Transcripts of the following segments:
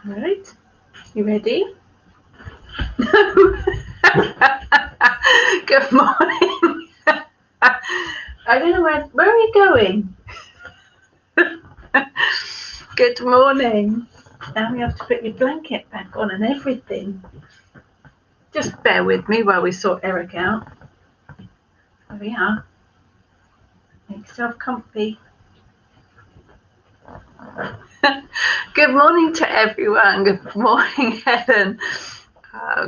Right, you ready? Good morning. I don't know where are you going? Good morning. Now we have to put your blanket back on and everything. Just bear with me while we sort Eric out. There we are. Make yourself comfy. Good morning to everyone. Good morning, Helen.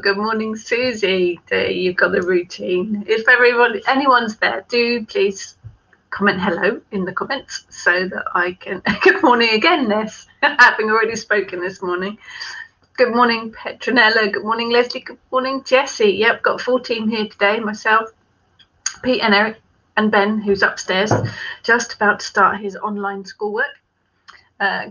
Good morning, Susie. You've got the routine. If anyone's there, do please comment hello in the comments so that I can. Good morning again, Ness, having already spoken this morning. Good morning, Petronella. Good morning, Leslie. Good morning, Jessie. Yep, got a full team here today. Myself, Pete and Eric and Ben, who's upstairs, just about to start his online schoolwork.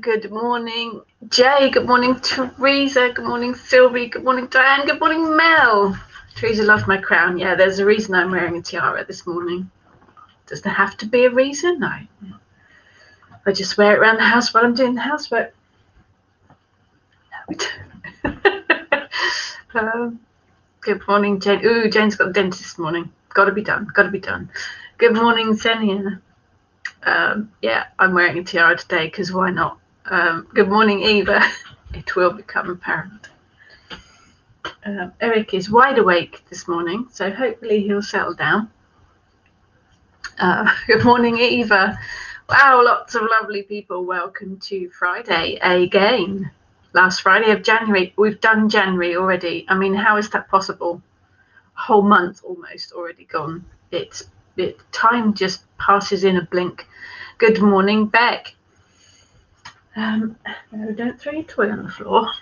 Good morning, Jay. Good morning, Teresa. Good morning, Sylvie. Good morning, Diane. Good morning, Mel. Teresa loves my crown. Yeah, there's a reason I'm wearing a tiara this morning. Does there have to be a reason? No. I just wear it around the house while I'm doing the housework. Good morning, Jane. Ooh, Jane's got the dentist this morning. Got to be done. Got to be done. Good morning, Zenia. Yeah, I'm wearing a tiara today because why not? Good morning, Eva. It will become apparent. Eric is wide awake this morning, so hopefully he'll settle down. Good morning, Eva. Wow, lots of lovely people. Welcome to Friday again. Last Friday of January. We've done January already. I mean, how is that possible? A whole month almost already gone. Time just passes in a blink. Good morning, Beck. No, don't throw your toy on the floor.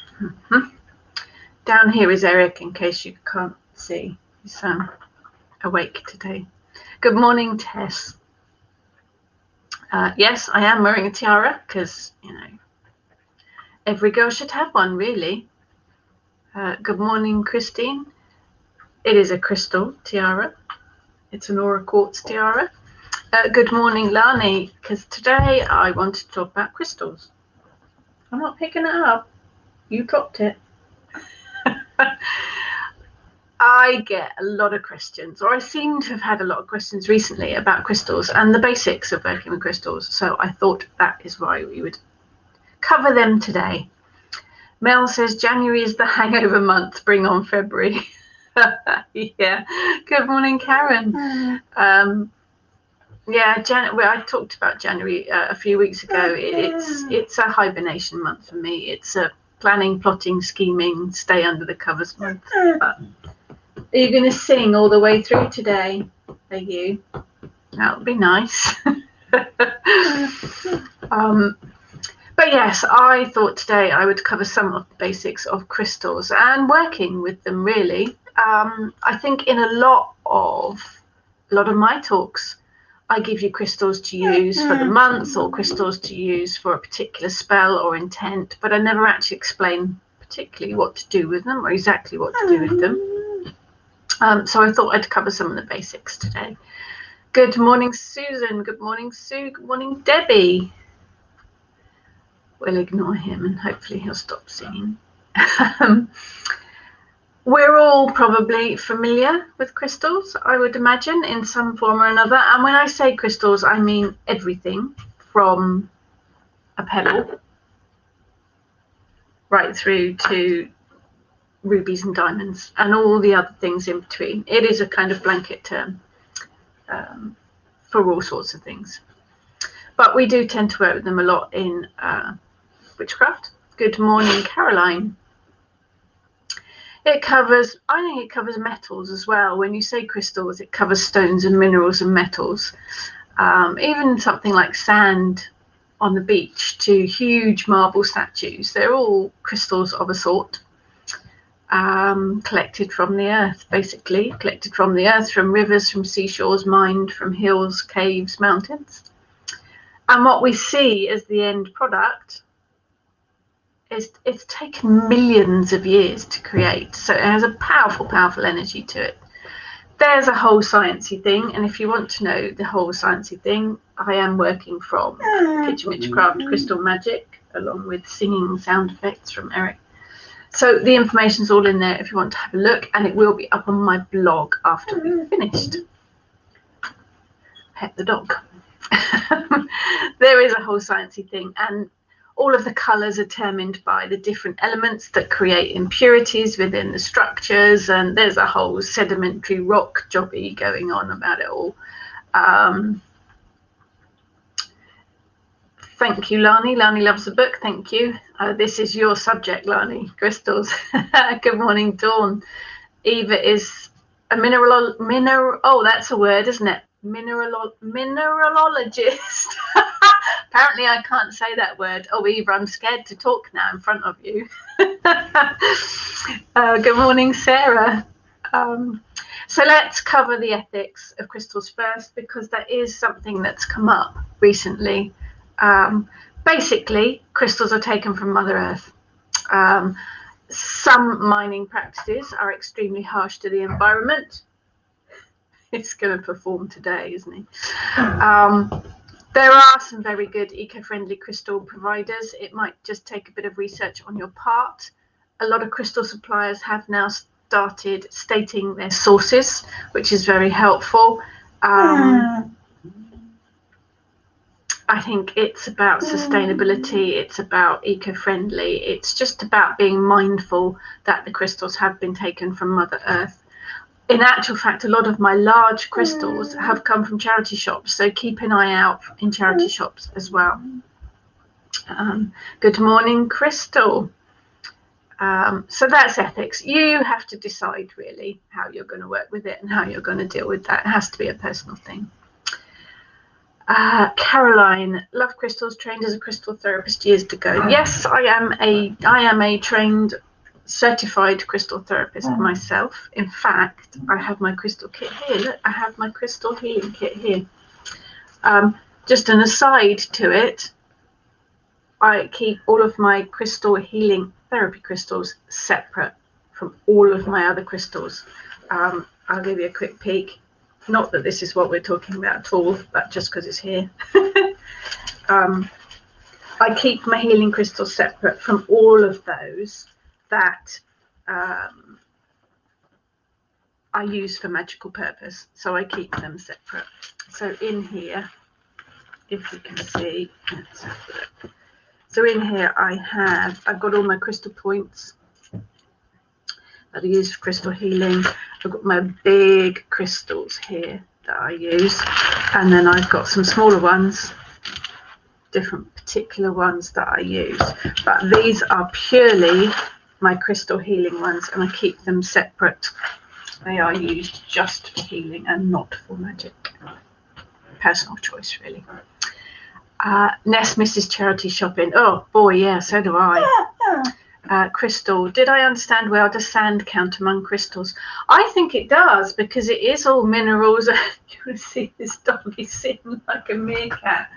Down here is Eric, in case you can't see. He's awake today. Good morning, Tess. Yes, I am wearing a tiara because, every girl should have one, really. Good morning, Christine. It is a crystal tiara. It's an aura quartz tiara. Good morning, Lani, because today I want to talk about crystals. I'm not picking it up. You dropped it. I get a lot of questions, or I seem to have had a lot of questions recently about crystals and the basics of working with crystals. So I thought that is why we would cover them today. Mel says January is the hangover month. Bring on February. Yeah. Good morning, Karen. Yeah, I talked about January a few weeks ago. It's a hibernation month for me. It's a planning, plotting, scheming, stay under the covers month. But are you going to sing all the way through today? Are you? That would be nice. But yes, I thought today I would cover some of the basics of crystals and working with them, really. I think in a lot of my talks, I give you crystals to use for the month or crystals to use for a particular spell or intent, but I never actually explain particularly what to do with them or exactly what to do with them. So I thought I'd cover some of the basics today. Good morning, Susan. Good morning, Sue. Good morning, Debbie. We'll ignore him and hopefully he'll stop singing. We're all probably familiar with crystals, I would imagine, in some form or another. And when I say crystals, I mean everything from a pebble right through to rubies and diamonds and all the other things in between. It is a kind of blanket term for all sorts of things. But we do tend to work with them a lot in witchcraft. Good morning, Caroline. I think it covers metals as well. When you say crystals, it covers stones and minerals and metals. Even something like sand on the beach to huge marble statues. They're all crystals of a sort, collected from the earth, basically. Collected from the earth, from rivers, from seashores, mined from hills, caves, mountains. And what we see as the end product, it's taken millions of years to create, so it has a powerful energy to it. there's a whole sciencey thing, and if you want to know the whole sciencey thing, I am working from Kitchen Witchcraft Crystal Magic, along with singing sound effects from Eric. So the information's all in there if you want to have a look, and it will be up on my blog after we've finished. Pet the dog. There is a whole sciencey thing, and all of the colours are determined by the different elements that create impurities within the structures, and there's a whole sedimentary rock jobby going on about it all. Thank you, Lani. Lani loves the book. Thank you. This is your subject, Lani. Crystals. Good morning, Dawn. Eva is a oh, that's a word, isn't it? Mineralologist. Apparently I can't say that word. Oh, Eva, I'm scared to talk now in front of you. Good morning, Sarah. So let's cover the ethics of crystals first, because that is something that's come up recently. Basically, crystals are taken from Mother Earth. Some mining practices are extremely harsh to the environment. It's going to perform today, isn't he? There are some very good eco-friendly crystal providers. It might just take a bit of research on your part. A lot of crystal suppliers have now started stating their sources, which is very helpful. I think it's about sustainability, it's about eco-friendly, it's just about being mindful that the crystals have been taken from Mother Earth. In actual fact, a lot of my large crystals have come from charity shops, so keep an eye out in charity shops as well. Good morning, Crystal. So that's ethics. You have to decide really how you're going to work with it and how you're going to deal with that. It has to be a personal thing. Caroline, love crystals, trained as a crystal therapist years ago. Yes, I am a trained certified crystal therapist myself. In fact, I have my crystal kit here. Look, I have my crystal healing kit here. Just an aside to it, I keep all of my crystal healing therapy crystals separate from all of my other crystals. I'll give you a quick peek. Not that this is what we're talking about at all, but just because it's here. I keep my healing crystals separate from all of those that I use for magical purpose. So I keep them separate. So in here, if you can see, let's have a look. So in here I've got all my crystal points that I use for crystal healing. I've got my big crystals here that I use, and then I've got some smaller ones, different particular ones that I use, but these are purely my crystal healing ones, and I keep them separate. They are used just for healing and not for magic. Personal choice, really. Ness misses charity shopping. Oh boy, yeah, so do I. Crystal, did I understand well? Does sand count among crystals? I think it does, because it is all minerals. You can see this doggy sitting like a meerkat.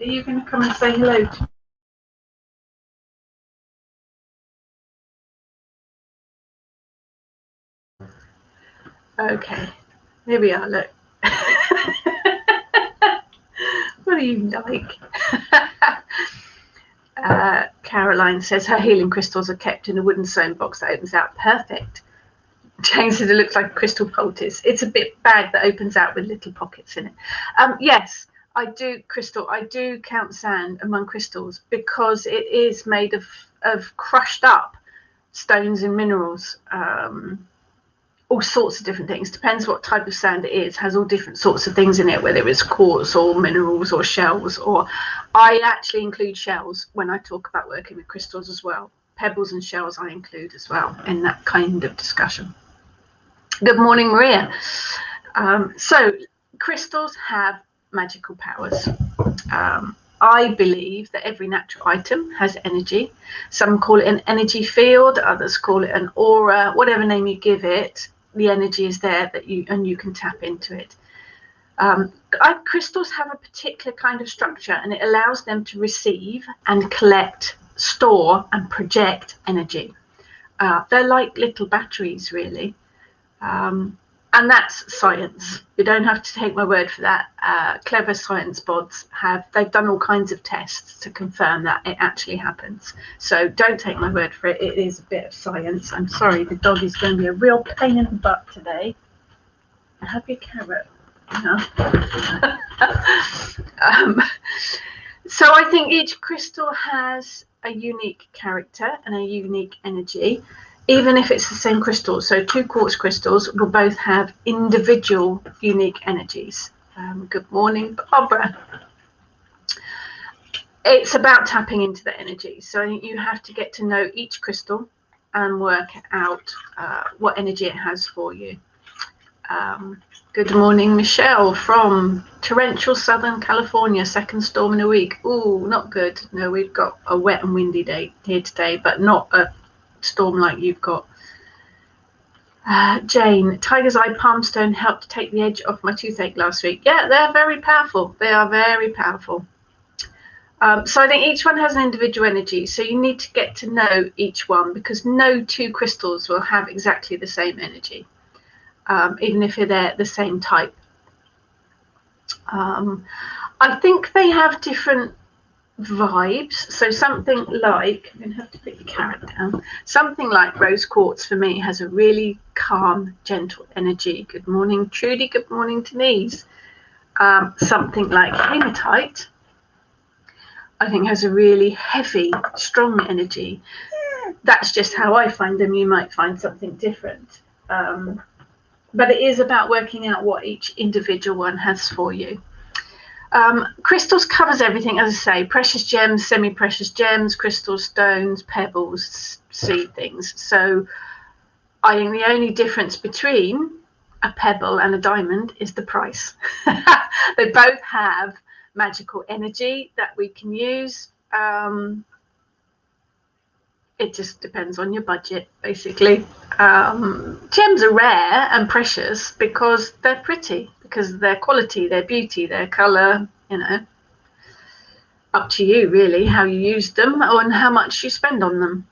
Are you going to come and say hello to me? Okay, here we are, look. What do you like? Caroline says her healing crystals are kept in a wooden sewn box that opens out. Perfect. Jane says it looks like a crystal poultice. It's a bit bag that opens out with little pockets in it. Yes, I do, Crystal. I do count sand among crystals because it is made of crushed up stones and minerals. All sorts of different things. Depends what type of sand it is. Has all different sorts of things in it, whether it's quartz or minerals or shells. Or I actually include shells when I talk about working with crystals as well. Pebbles and shells I include as well in that kind of discussion. Good morning, Maria. So crystals have magical powers. I believe that every natural item has energy. Some call it an energy field, others call it an aura, whatever name you give it. The energy is there that you can tap into it. Crystals have a particular kind of structure, and it allows them to receive and collect, store and project energy. They're like little batteries, really. And that's science. You don't have to take my word for that. Clever science bods they've done all kinds of tests to confirm that it actually happens. So don't take my word for it. It is a bit of science. I'm sorry, the dog is going to be a real pain in the butt today. Have your carrot. No. So I think each crystal has a unique character and a unique energy, even if it's the same crystal. So 2 quartz crystals will both have individual unique energies. Good morning, Barbara. It's about tapping into the energy. So I think you have to get to know each crystal and work out what energy it has for you. Good morning, Michelle from torrential Southern California. Second storm in a week. Ooh, not good. No, we've got a wet and windy day here today, but not a storm like you've got. Jane, Tiger's Eye Palmstone helped take the edge off my toothache last week. Yeah, they're very powerful. They are very powerful. So I think each one has an individual energy. So you need to get to know each one, because no 2 crystals will have exactly the same energy. Even if they're the same type. I think they have different vibes. So something like, I'm going to have to put the carrot down. Something like rose quartz for me has a really calm, gentle energy. Good morning, Trudy. Good morning, Denise. Something like hematite, I think, has a really heavy, strong energy. That's just how I find them. You might find something different. But it is about working out what each individual one has for you. Crystals covers everything, as I say, precious gems, semi-precious gems, crystal stones, pebbles, seed things. So I think the only difference between a pebble and a diamond is the price. They both have magical energy that we can use. It just depends on your budget, basically. Gems are rare and precious because they're pretty, because of their quality, their beauty, their colour, up to you really how you use them and how much you spend on them.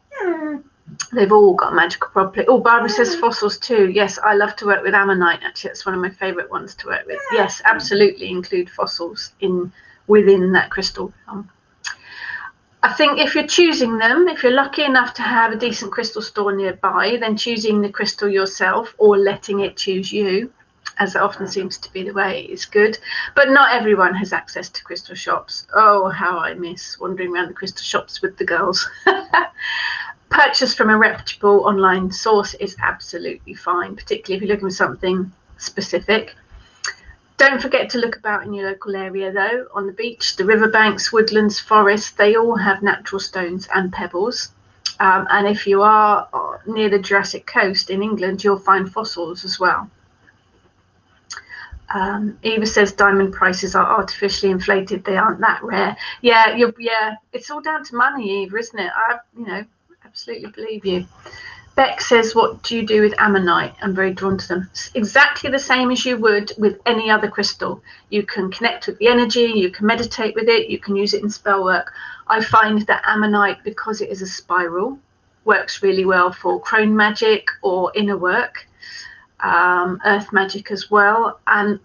They've all got magical property. Oh, Barbara says fossils too. Yes, I love to work with Ammonite. Actually, that's one of my favourite ones to work with. Yes, absolutely include fossils within that crystal realm. I think if you're choosing them, if you're lucky enough to have a decent crystal store nearby, then choosing the crystal yourself or letting it choose you, as it often seems to be the way, is good. But not everyone has access to crystal shops. Oh, how I miss wandering around the crystal shops with the girls. Purchase from a reputable online source is absolutely fine, particularly if you're looking for something specific. Don't forget to look about in your local area, though. On the beach, the riverbanks, woodlands, forests, they all have natural stones and pebbles. And if you are near the Jurassic Coast in England, you'll find fossils as well. Eva says diamond prices are artificially inflated. They aren't that rare. Yeah, it's all down to money, Eva, isn't it? I absolutely believe you. Beck says, what do you do with Ammonite? I'm very drawn to them. It's exactly the same as you would with any other crystal. You can connect with the energy, you can meditate with it, you can use it in spell work. I find that Ammonite, because it is a spiral, works really well for crone magic or inner work, earth magic as well. And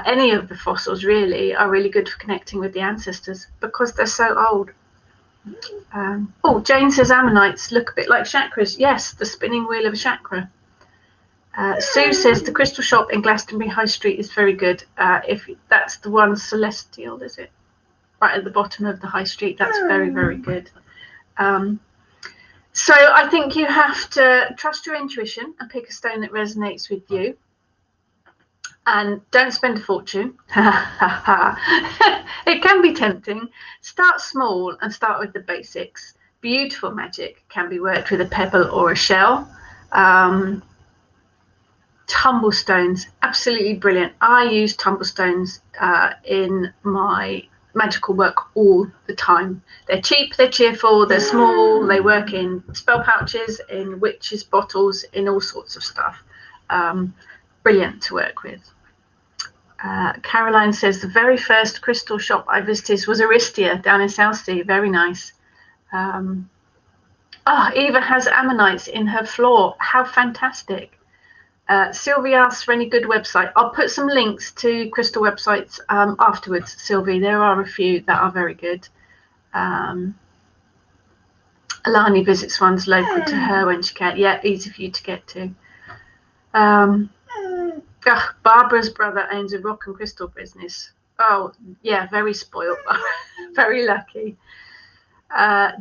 any of the fossils really are really good for connecting with the ancestors because they're so old. Jane says ammonites look a bit like chakras. Yes, the spinning wheel of a chakra. Sue says the crystal shop in Glastonbury High Street is very good. If that's the one, Celestial, is it? Right at the bottom of the High Street. That's very, very good. So I think you have to trust your intuition and pick a stone that resonates with you. And don't spend a fortune. It can be tempting. Start small and start with the basics. Beautiful magic can be worked with a pebble or a shell. Tumblestones, absolutely brilliant. I use tumblestones in my magical work all the time. They're cheap, they're cheerful, they're small, they work in spell pouches, in witches' bottles, in all sorts of stuff. Brilliant to work with. Caroline says the very first crystal shop I visited was Aristia down in Southsea. Very nice. Eva has ammonites in her floor. How fantastic. Sylvie asks for any good website. I'll put some links to crystal websites afterwards, Sylvie. There are a few that are very good. Alani visits ones local to her when she can. Yeah, easy for you to get to. Barbara's brother owns a rock and crystal business. Oh, yeah, very spoiled. Very lucky.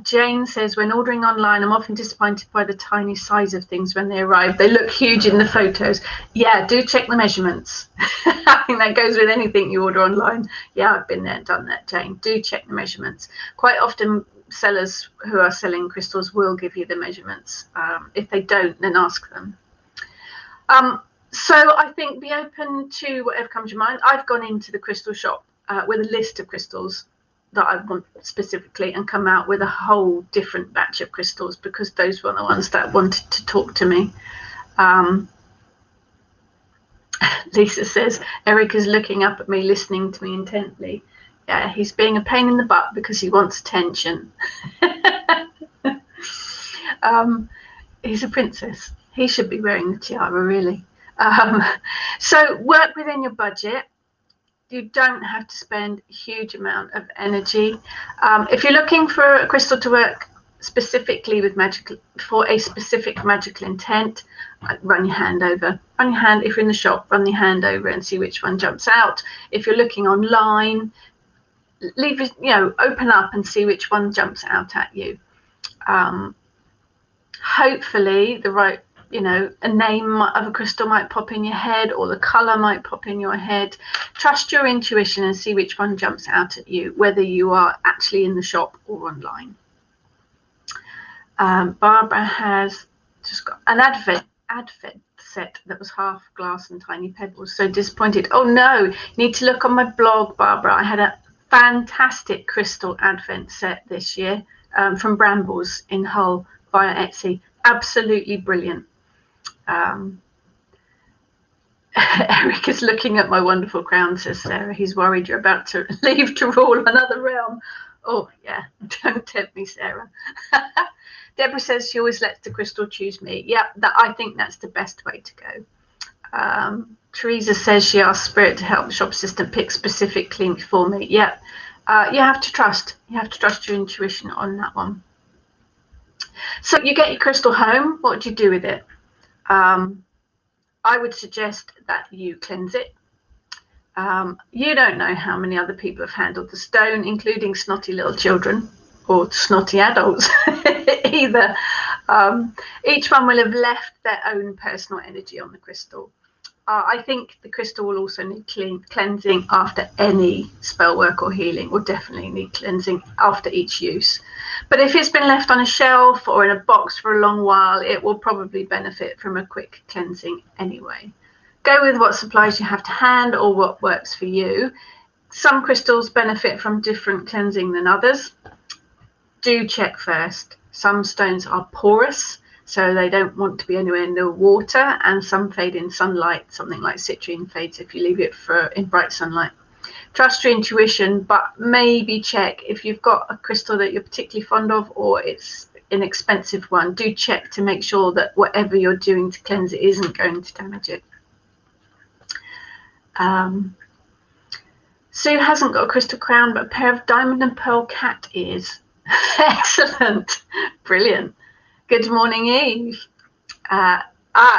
Jane says, when ordering online, I'm often disappointed by the tiny size of things when they arrive. They look huge in the photos. Yeah, do check the measurements. I think that goes with anything you order online. Yeah, I've been there and done that, Jane. Do check the measurements. Quite often, sellers who are selling crystals will give you the measurements. If they don't, then ask them. So I think be open to whatever comes to your mind. I've gone into the crystal shop with a list of crystals that I want specifically and come out with a whole different batch of crystals because those were the ones that wanted to talk to me. Lisa says, Eric is looking up at me, listening to me intently. Yeah, he's being a pain in the butt because he wants attention. He's a princess. He should be wearing the tiara, really. So work within your budget. You don't have to spend a huge amount of energy. If you're looking for a crystal to work specifically with for a specific magical intent, run your hand over. Run your hand, if you're in the shop, run your hand over and see which one jumps out. If you're looking online, leave it, open up and see which one jumps out at you. Hopefully the right, a name of a crystal might pop in your head or the color might pop in your head. Trust your intuition and see which one jumps out at you, whether you are actually in the shop or online. Barbara has just got an advent set that was half glass and tiny pebbles. So disappointed. Oh no, you need to look on my blog, Barbara. I had a fantastic crystal advent set this year from Brambles in Hull via Etsy. Absolutely brilliant. Eric is looking at my wonderful crown, says Sarah. He's worried you're about to leave to rule another realm. Oh yeah, don't tempt me, Sarah. Deborah says she always lets the crystal choose me. Yeah, I think that's the best way to go. Teresa says she asked Spirit to help the shop assistant pick specifically for me. Yeah, you have to trust. You have to trust your intuition on that one. So you get your crystal home. What do you do with it? I would suggest that you cleanse it. You don't know how many other people have handled the stone, including snotty little children or snotty adults either. Each one will have left their own personal energy on the crystal. I think the crystal will also need cleansing after any spell work or healing, or definitely need cleansing after each use. But if it's been left on a shelf or in a box for a long while, it will probably benefit from a quick cleansing anyway. Go with what supplies you have to hand or what works for you. Some crystals benefit from different cleansing than others. Do check first. Some stones are porous, so they don't want to be anywhere near water, and some fade in sunlight. Something like citrine fades if you leave it in bright sunlight. Trust your intuition, but maybe check if you've got a crystal that you're particularly fond of or it's an expensive one. Do check to make sure that whatever you're doing to cleanse it isn't going to damage it. Sue hasn't got a crystal crown, but a pair of diamond and pearl cat ears. Excellent. Brilliant. Good morning, Eve.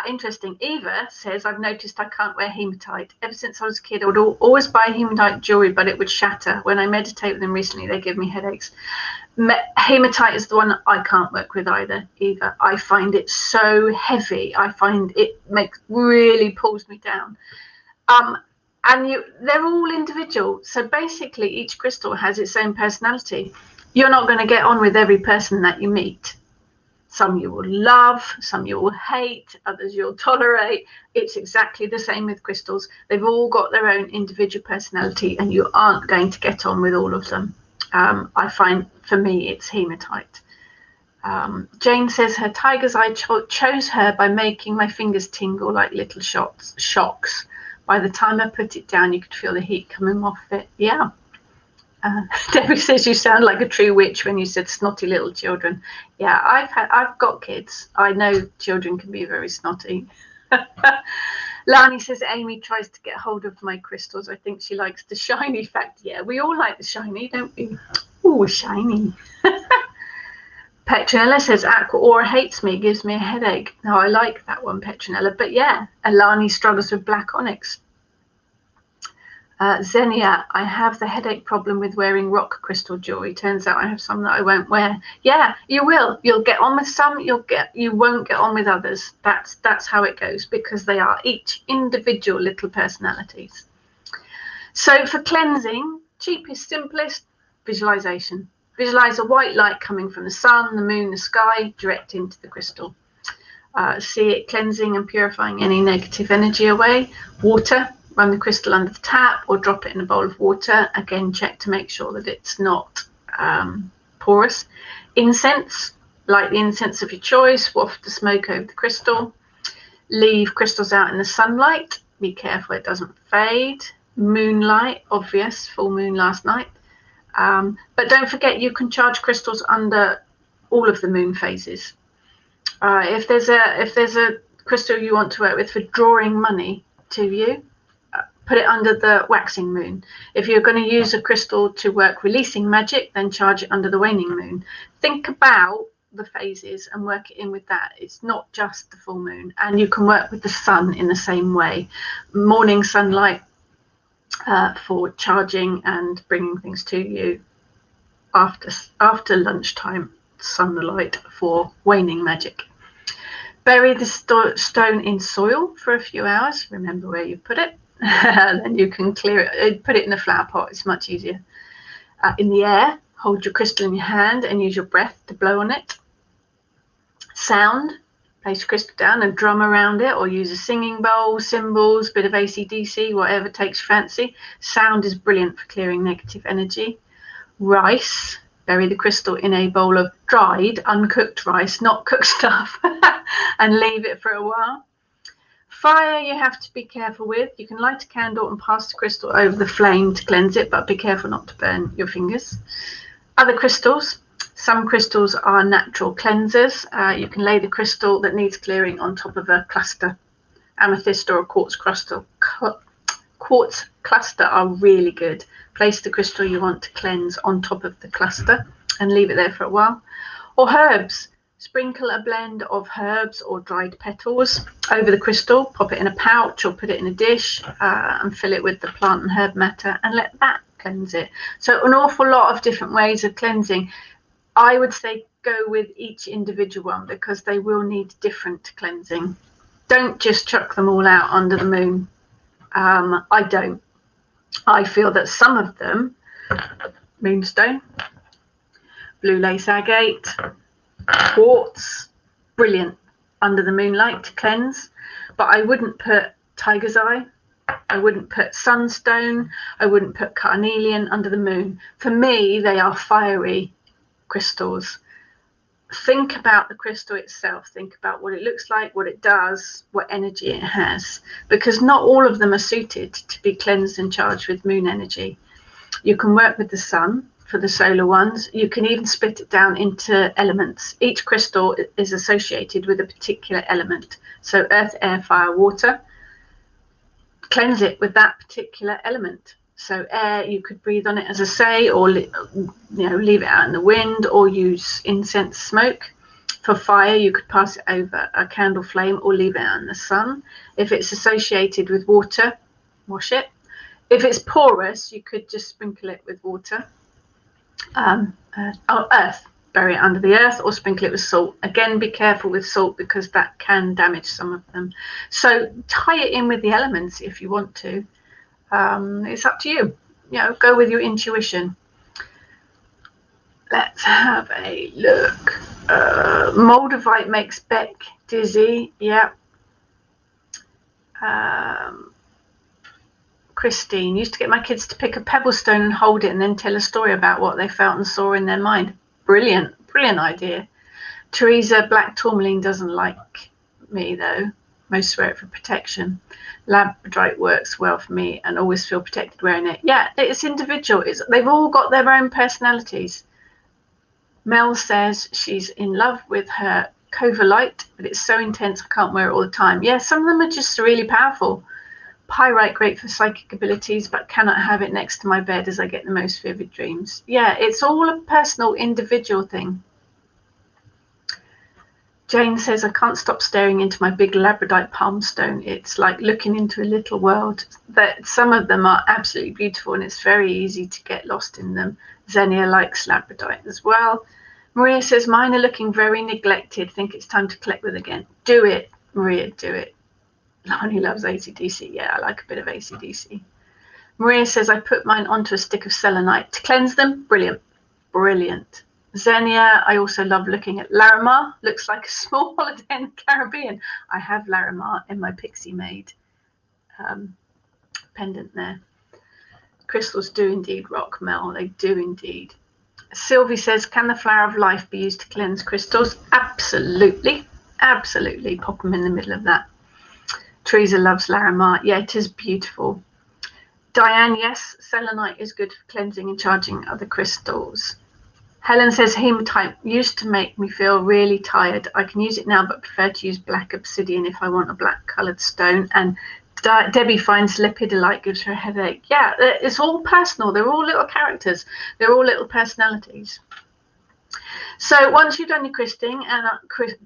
Interesting. Eva says, I've noticed I can't wear hematite. Ever since I was a kid, I would always buy hematite jewelry, but it would shatter. When I meditate with them recently, they give me headaches. Hematite is the one I can't work with either, Eva. I find it so heavy. I find it really pulls me down. And they're all individual. So basically, each crystal has its own personality. You're not going to get on with every person that you meet. Some you will love, some you will hate, others you'll tolerate. It's exactly the same with crystals. They've all got their own individual personality, and you aren't going to get on with all of them. I find, for me, it's hematite. Jane says her tiger's eye chose her by making my fingers tingle like little shocks. By the time I put it down, you could feel the heat coming off it. Yeah. Debbie says you sound like a true witch when you said snotty little children. Yeah, I've got kids. I know children can be very snotty. Lani says Amy tries to get hold of my crystals. I think she likes the shiny fact. Yeah, we all like the shiny, don't we? Oh, shiny. Petronella says Aqua Aura hates me, gives me a headache. No, I like that one, Petronella. But yeah, Alani struggles with black onyx. Xenia, I have the headache problem with wearing rock crystal jewelry. Turns out I have some that I won't wear. Yeah, you will. You'll get on with some. You won't get on with others. That's how it goes, because they are each individual little personalities. So for cleansing, cheapest, simplest, visualization. Visualize a white light coming from the sun, the moon, the sky, direct into the crystal. See it cleansing and purifying any negative energy away. Water. Run the crystal under the tap or drop it in a bowl of water. Again, check to make sure that it's not porous. Incense, light the incense of your choice, waft the smoke over the crystal. Leave crystals out in the sunlight. Be careful it doesn't fade. Moonlight, obvious, full moon last night. But don't forget you can charge crystals under all of the moon phases. If there's a crystal you want to work with for drawing money to you, put it under the waxing moon. If you're going to use a crystal to work releasing magic, then charge it under the waning moon. Think about the phases and work it in with that. It's not just the full moon. And you can work with the sun in the same way. Morning sunlight for charging and bringing things to you. After lunchtime, sunlight for waning magic. Bury the stone in soil for a few hours. Remember where you put it. Then you can clear it. Put it in a flower pot. It's much easier. In the air, hold your crystal in your hand and use your breath to blow on it. Sound. Place your crystal down and drum around it, or use a singing bowl, cymbals, bit of AC/DC, whatever takes your fancy. Sound is brilliant for clearing negative energy. Rice. Bury the crystal in a bowl of dried, uncooked rice, not cooked stuff, and leave it for a while. Fire you have to be careful with. You can light a candle and pass the crystal over the flame to cleanse it, but be careful not to burn your fingers. Other crystals. Some crystals are natural cleansers. You can lay the crystal that needs clearing on top of a cluster. Amethyst or a quartz crystal. Quartz cluster are really good. Place the crystal you want to cleanse on top of the cluster and leave it there for a while. Or herbs. Sprinkle a blend of herbs or dried petals over the crystal, pop it in a pouch or put it in a dish and fill it with the plant and herb matter and let that cleanse it. So an awful lot of different ways of cleansing. I would say go with each individual one because they will need different cleansing. Don't just chuck them all out under the moon. I don't. I feel that some of them, moonstone, blue lace agate, quartz, brilliant under the moonlight to cleanse, but I wouldn't put tiger's eye, I wouldn't put sunstone, I wouldn't put carnelian under the moon. For me, they are fiery crystals. Think about the crystal itself. Think about what it looks like, what it does, what energy it has, because not all of them are suited to be cleansed and charged with moon energy. You can work with the sun for the solar ones. You can even split it down into elements. Each crystal is associated with a particular element. So earth, air, fire, water. Cleanse it with that particular element. So air, you could breathe on it, as I say, or leave it out in the wind, or use incense smoke. For fire, you could pass it over a candle flame or leave it out in the sun. If it's associated with water, wash it. If it's porous, you could just sprinkle it with water. Earth, bury it under the earth, or sprinkle it with salt. Again, be careful with salt because that can damage some of them. So tie it in with the elements if you want to. It's up to you. Go with your intuition. Let's have a look. Moldavite makes Beck dizzy. Yeah. Christine, used to get my kids to pick a pebble stone and hold it and then tell a story about what they felt and saw in their mind. Brilliant idea. Teresa, black tourmaline doesn't like me though. Most wear it for protection. Labradorite works well for me and always feel protected wearing it. Yeah, it's individual. They've all got their own personalities. Mel says she's in love with her Covalite, but it's so intense I can't wear it all the time. Yeah, some of them are just really powerful. Pyrite, great for psychic abilities, but cannot have it next to my bed as I get the most vivid dreams. Yeah, it's all a personal, individual thing. Jane says, I can't stop staring into my big labradorite palm stone. It's like looking into a little world. That some of them are absolutely beautiful, and it's very easy to get lost in them. Xenia likes labradorite as well. Maria says, mine are looking very neglected. Think it's time to collect them again. Do it, Maria, do it. Lonnie loves AC/DC. Yeah, I like a bit of AC/DC. Maria says, I put mine onto a stick of selenite to cleanse them. Brilliant, brilliant. Xenia, I also love looking at Larimar. Looks like a small holiday in the Caribbean. I have Larimar in my Pixie Made pendant there. Crystals do indeed rock, Mel. They do indeed. Sylvie says, can the flower of life be used to cleanse crystals? Absolutely. Absolutely. Pop them in the middle of that. Teresa loves Larimar. Yeah, it is beautiful. Diane, yes, selenite is good for cleansing and charging other crystals. Helen says, hematite used to make me feel really tired. I can use it now, but prefer to use black obsidian if I want a black coloured stone. And Debbie finds lepidolite gives her a headache. Yeah, it's all personal. They're all little characters. They're all little personalities. So once you've done your crystalling and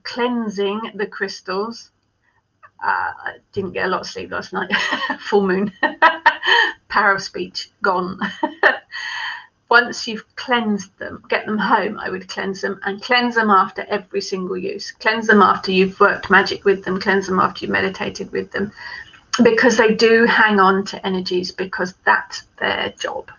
cleansing the crystals, I didn't get a lot of sleep last night. Full moon. Power of speech gone. Once you've cleansed them, get them home, I would cleanse them, and cleanse them after every single use. Cleanse them after you've worked magic with them, cleanse them after you've meditated with them, because they do hang on to energies, because that's their job.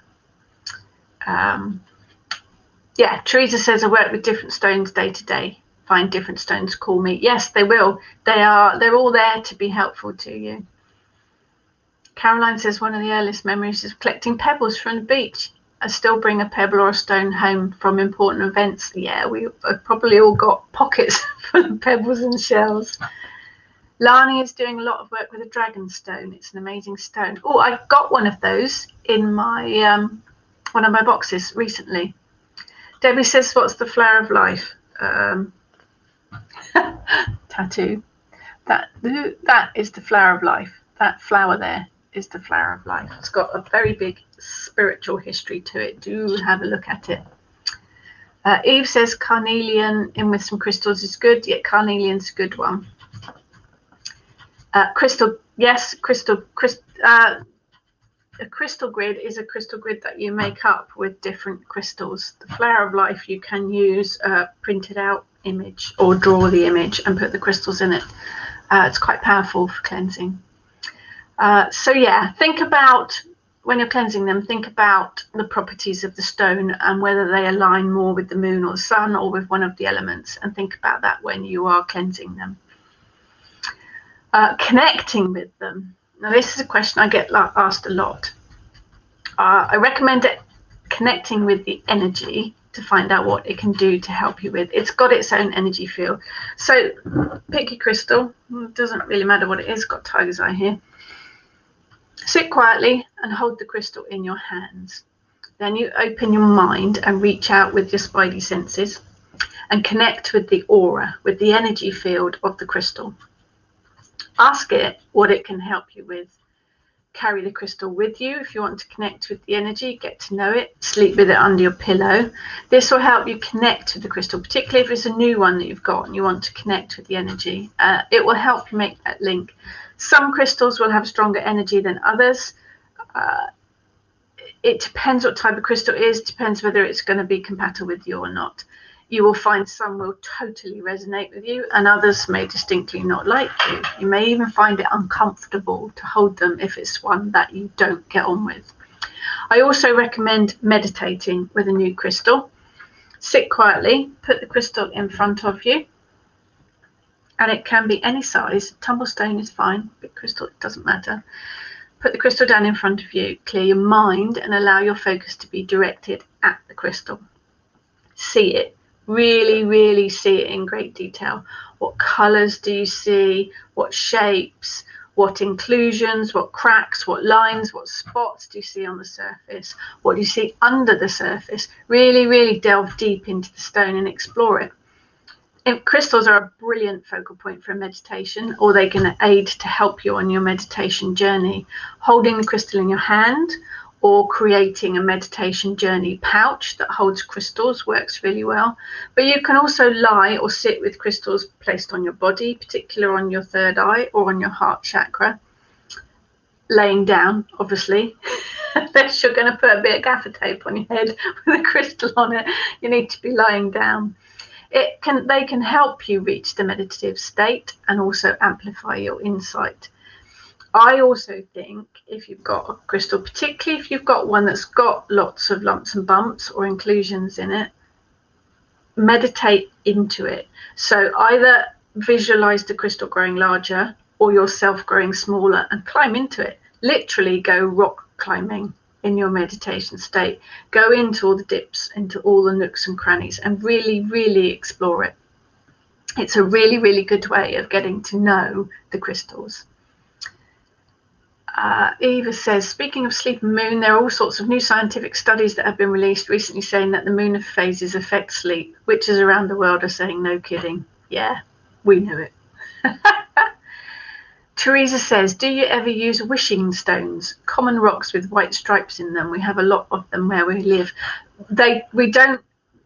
Yeah, Teresa says, I work with different stones day to day. Find different stones, call me. Yes, they will. They're all there to be helpful to you. Caroline says, one of the earliest memories is collecting pebbles from the beach. I still bring a pebble or a stone home from important events. Yeah, we've probably all got pockets full of pebbles and shells. Lani is doing a lot of work with a dragon stone. It's an amazing stone. Oh, I got one of those in my one of my boxes recently. Debbie says, what's the flower of life? Tattoo. That is the flower of life. That flower there is the flower of life. It's got a very big spiritual history to it. Do have a look at it. Eve says carnelian in with some crystals is good. Yeah, carnelian's a good one. Crystal, yes, a crystal grid is a crystal grid that you make up with different crystals. The flower of life, you can use a printed out image or draw the image and put the crystals in it. It's quite powerful for cleansing. So yeah, think about, when you're cleansing them, think about the properties of the stone and whether they align more with the moon or the sun or with one of the elements, and think about that when you are cleansing them. Connecting with them. Now, this is a question I get asked a lot. I recommend connecting with the energy to find out what it can do to help you with. It's got its own energy field. So pick your crystal. It doesn't really matter what it is. Got tiger's eye here. Sit quietly and hold the crystal in your hands. Then you open your mind and reach out with your spidey senses and connect with the aura, with the energy field of the crystal. Ask it what it can help you with. Carry the crystal with you if you want to connect with the energy, get to know it, sleep with it under your pillow. This will help you connect with the crystal, particularly if it's a new one that you've got and you want to connect with the energy. It will help you make that link. Some crystals will have stronger energy than others. It depends what type of crystal it is, depends whether it's going to be compatible with you or not. You will find some will totally resonate with you and others may distinctly not like you. You may even find it uncomfortable to hold them if it's one that you don't get on with. I also recommend meditating with a new crystal. Sit quietly, put the crystal in front of you, and it can be any size. Tumblestone is fine, big crystal, it doesn't matter. Put the crystal down in front of you, clear your mind and allow your focus to be directed at the crystal. See it. Really, really see it in great detail. What colours do you see? What shapes? What inclusions? What cracks? What lines? What spots do you see on the surface? What do you see under the surface? Really, really delve deep into the stone and explore it. Crystals are a brilliant focal point for a meditation, or they can aid to help you on your meditation journey. Holding the crystal in your hand or creating a meditation journey pouch that holds crystals works really well. But you can also lie or sit with crystals placed on your body, particularly on your third eye or on your heart chakra. Laying down, obviously. Unless you're going to put a bit of gaffer tape on your head with a crystal on it, you need to be lying down. They can help you reach the meditative state and also amplify your insight. I also think if you've got a crystal, particularly if you've got one that's got lots of lumps and bumps or inclusions in it, meditate into it. So either visualize the crystal growing larger or yourself growing smaller and climb into it. Literally go rock climbing in your meditation state. Go into all the dips, into all the nooks and crannies, and really, really explore it. It's a really, really good way of getting to know the crystals. Eva says, speaking of sleep and moon, there are all sorts of new scientific studies that have been released recently saying that the moon phases affect sleep. Witches around the world are saying, no kidding. Yeah, we knew it. Teresa says, do you ever use wishing stones, common rocks with white stripes in them? We have a lot of them where we live. We don't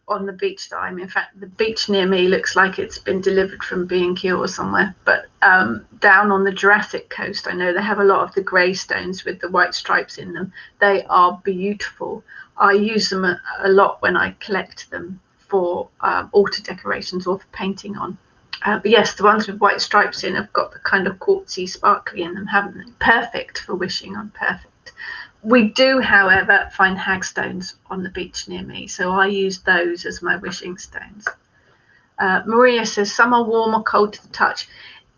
on the beach that I'm in. Fact, the beach near me looks like it's been delivered from B&Q or somewhere. But down on the Jurassic coast, I know they have a lot of the grey stones with the white stripes in them. They are beautiful. I use them a lot when I collect them for altar decorations or for painting on. But yes, the ones with white stripes in have got the kind of quartzy sparkly in them, haven't they? Perfect for wishing on, perfect. We do, however, find hagstones on the beach near me, so I use those as my wishing stones. Maria says, some are warm or cold to the touch.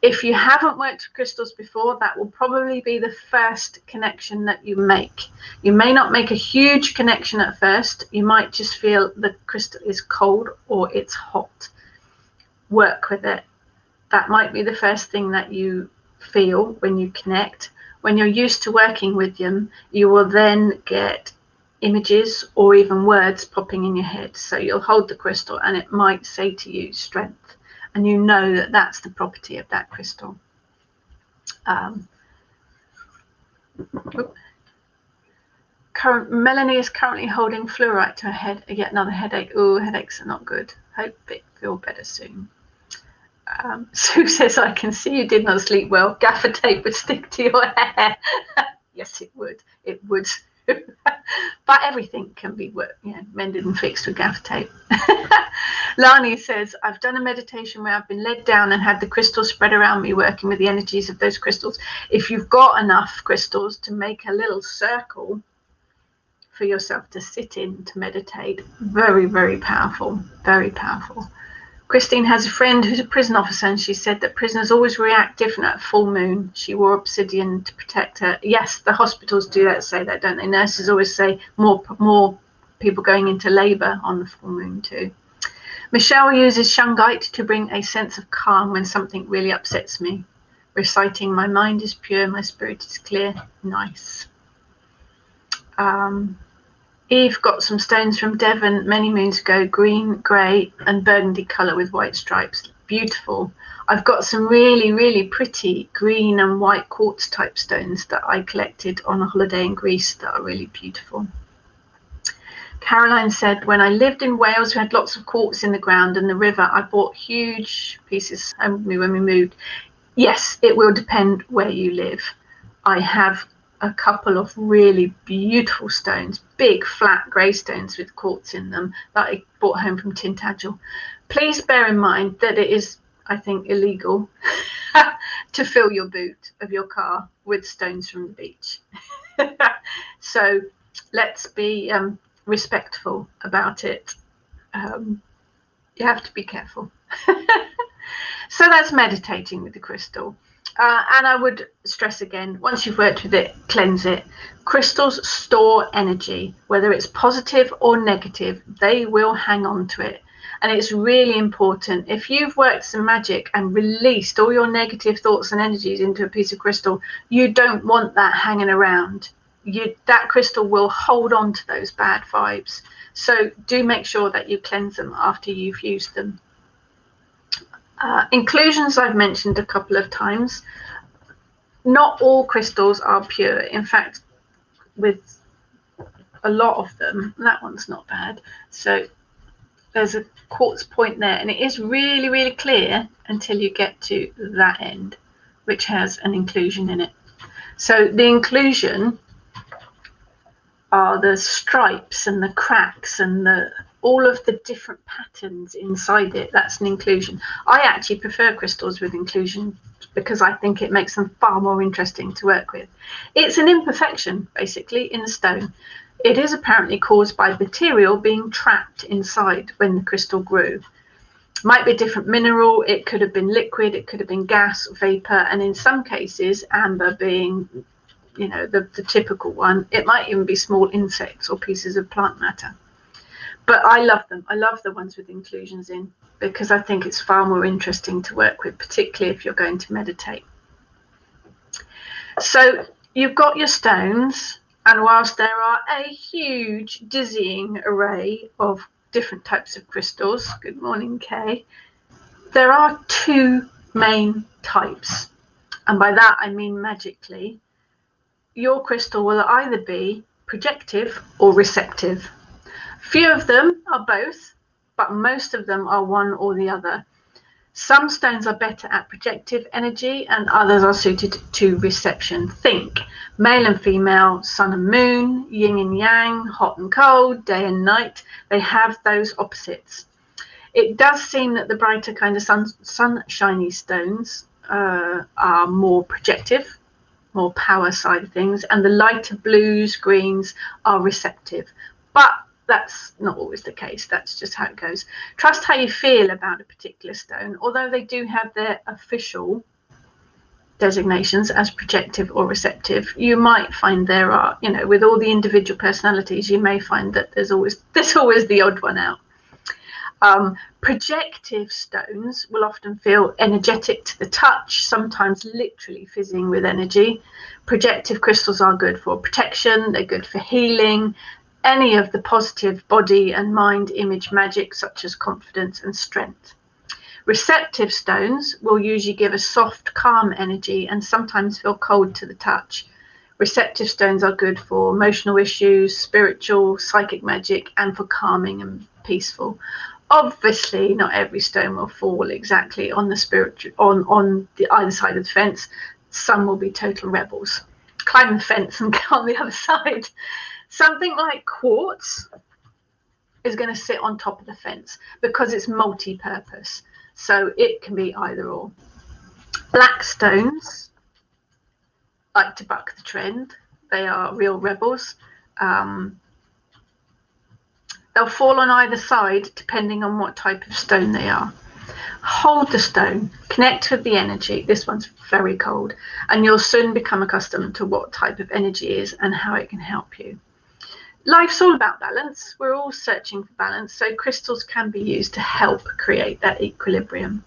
If you haven't worked with crystals before, that will probably be the first connection that you make. You may not make a huge connection at first. You might just feel the crystal is cold or it's hot. Work with it. That might be the first thing that you feel when you connect. When you're used to working with them, you will then get images or even words popping in your head. So you'll hold the crystal and it might say to you strength, and you know that that's the property of that crystal. Melanie is currently holding fluorite to her head. Yet another headache. Oh, headaches are not good. Hope it feel better soon. Sue says, I can see you did not sleep well. Gaffer tape would stick to your hair. Yes, it would. It would. But everything can be mended and fixed with gaffer tape. Lani says, I've done a meditation where I've been led down and had the crystals spread around me, working with the energies of those crystals. If you've got enough crystals to make a little circle for yourself to sit in to meditate, very, very powerful, very powerful. Christine has a friend who's a prison officer, and she said that prisoners always react different at full moon. She wore obsidian to protect her. Yes, the hospitals do say that, don't they? Nurses always say more people going into labour on the full moon too. Michelle uses shungite to bring a sense of calm when something really upsets me. Reciting, my mind is pure, my spirit is clear. Nice. Eve got some stones from Devon many moons ago, green, grey and burgundy colour with white stripes. Beautiful. I've got some really, really pretty green and white quartz type stones that I collected on a holiday in Greece that are really beautiful. Caroline said, when I lived in Wales, we had lots of quartz in the ground and the river. I bought huge pieces when we moved. Yes, it will depend where you live. I have a couple of really beautiful stones, big flat grey stones with quartz in them that I brought home from Tintagel. Please bear in mind that it is, I think, illegal to fill your boot of your car with stones from the beach. So let's be respectful about it. You have to be careful. So that's meditating with the crystal. And I would stress again, once you've worked with it, cleanse it. Crystals store energy, whether it's positive or negative, they will hang on to it. And it's really important. If you've worked some magic and released all your negative thoughts and energies into a piece of crystal, you don't want that hanging around. That crystal will hold on to those bad vibes. So do make sure that you cleanse them after you've used them. Inclusions I've mentioned a couple of times. Not all crystals are pure. In fact, with a lot of them, that one's not bad. So there's a quartz point there, and it is really, really clear until you get to that end, which has an inclusion in it. So the inclusion are the stripes and the cracks and all of the different patterns inside it. That's an inclusion. I actually prefer crystals with inclusion because I think it makes them far more interesting to work with. It's an imperfection, basically, in the stone. It is apparently caused by material being trapped inside when the crystal grew. Might be a different mineral, it could have been liquid, it could have been gas or vapor, and in some cases, amber being, you know, the typical one, it might even be small insects or pieces of plant matter. But I love them. I love the ones with inclusions in because I think it's far more interesting to work with, particularly if you're going to meditate. So you've got your stones, and whilst there are a huge, dizzying array of different types of crystals, good morning, Kay, there are two main types. And by that, I mean magically. Your crystal will either be projective or receptive. Few of them are both, but most of them are one or the other. Some stones are better at projective energy and others are suited to reception. Think male and female, sun and moon, yin and yang, hot and cold, day and night. They have those opposites. It does seem that the brighter kind of sunshiny stones are more projective, more power side of things, and the lighter blues, greens are receptive. But that's not always the case. That's just how it goes. Trust how you feel about a particular stone, although they do have their official designations as projective or receptive. You might find there are, you know, with all the individual personalities, you may find that there's always the odd one out. Projective stones will often feel energetic to the touch, sometimes literally fizzing with energy. Projective crystals are good for protection, they're good for healing, any of the positive body and mind image magic such as confidence and strength. Receptive stones will usually give a soft, calm energy and sometimes feel cold to the touch. Receptive stones are good for emotional issues, spiritual, psychic magic, and for calming and peaceful. Obviously, not every stone will fall exactly on the spiritual on the either side of the fence. Some will be total rebels, climb the fence and go on the other side. Something like quartz is going to sit on top of the fence because it's multi-purpose, so it can be either or. Black stones like to buck the trend. They are real rebels. They'll fall on either side depending on what type of stone they are. Hold the stone, connect with the energy. This one's very cold, and you'll soon become accustomed to what type of energy is and how it can help you. Life's all about balance. We're all searching for balance, so crystals can be used to help create that equilibrium.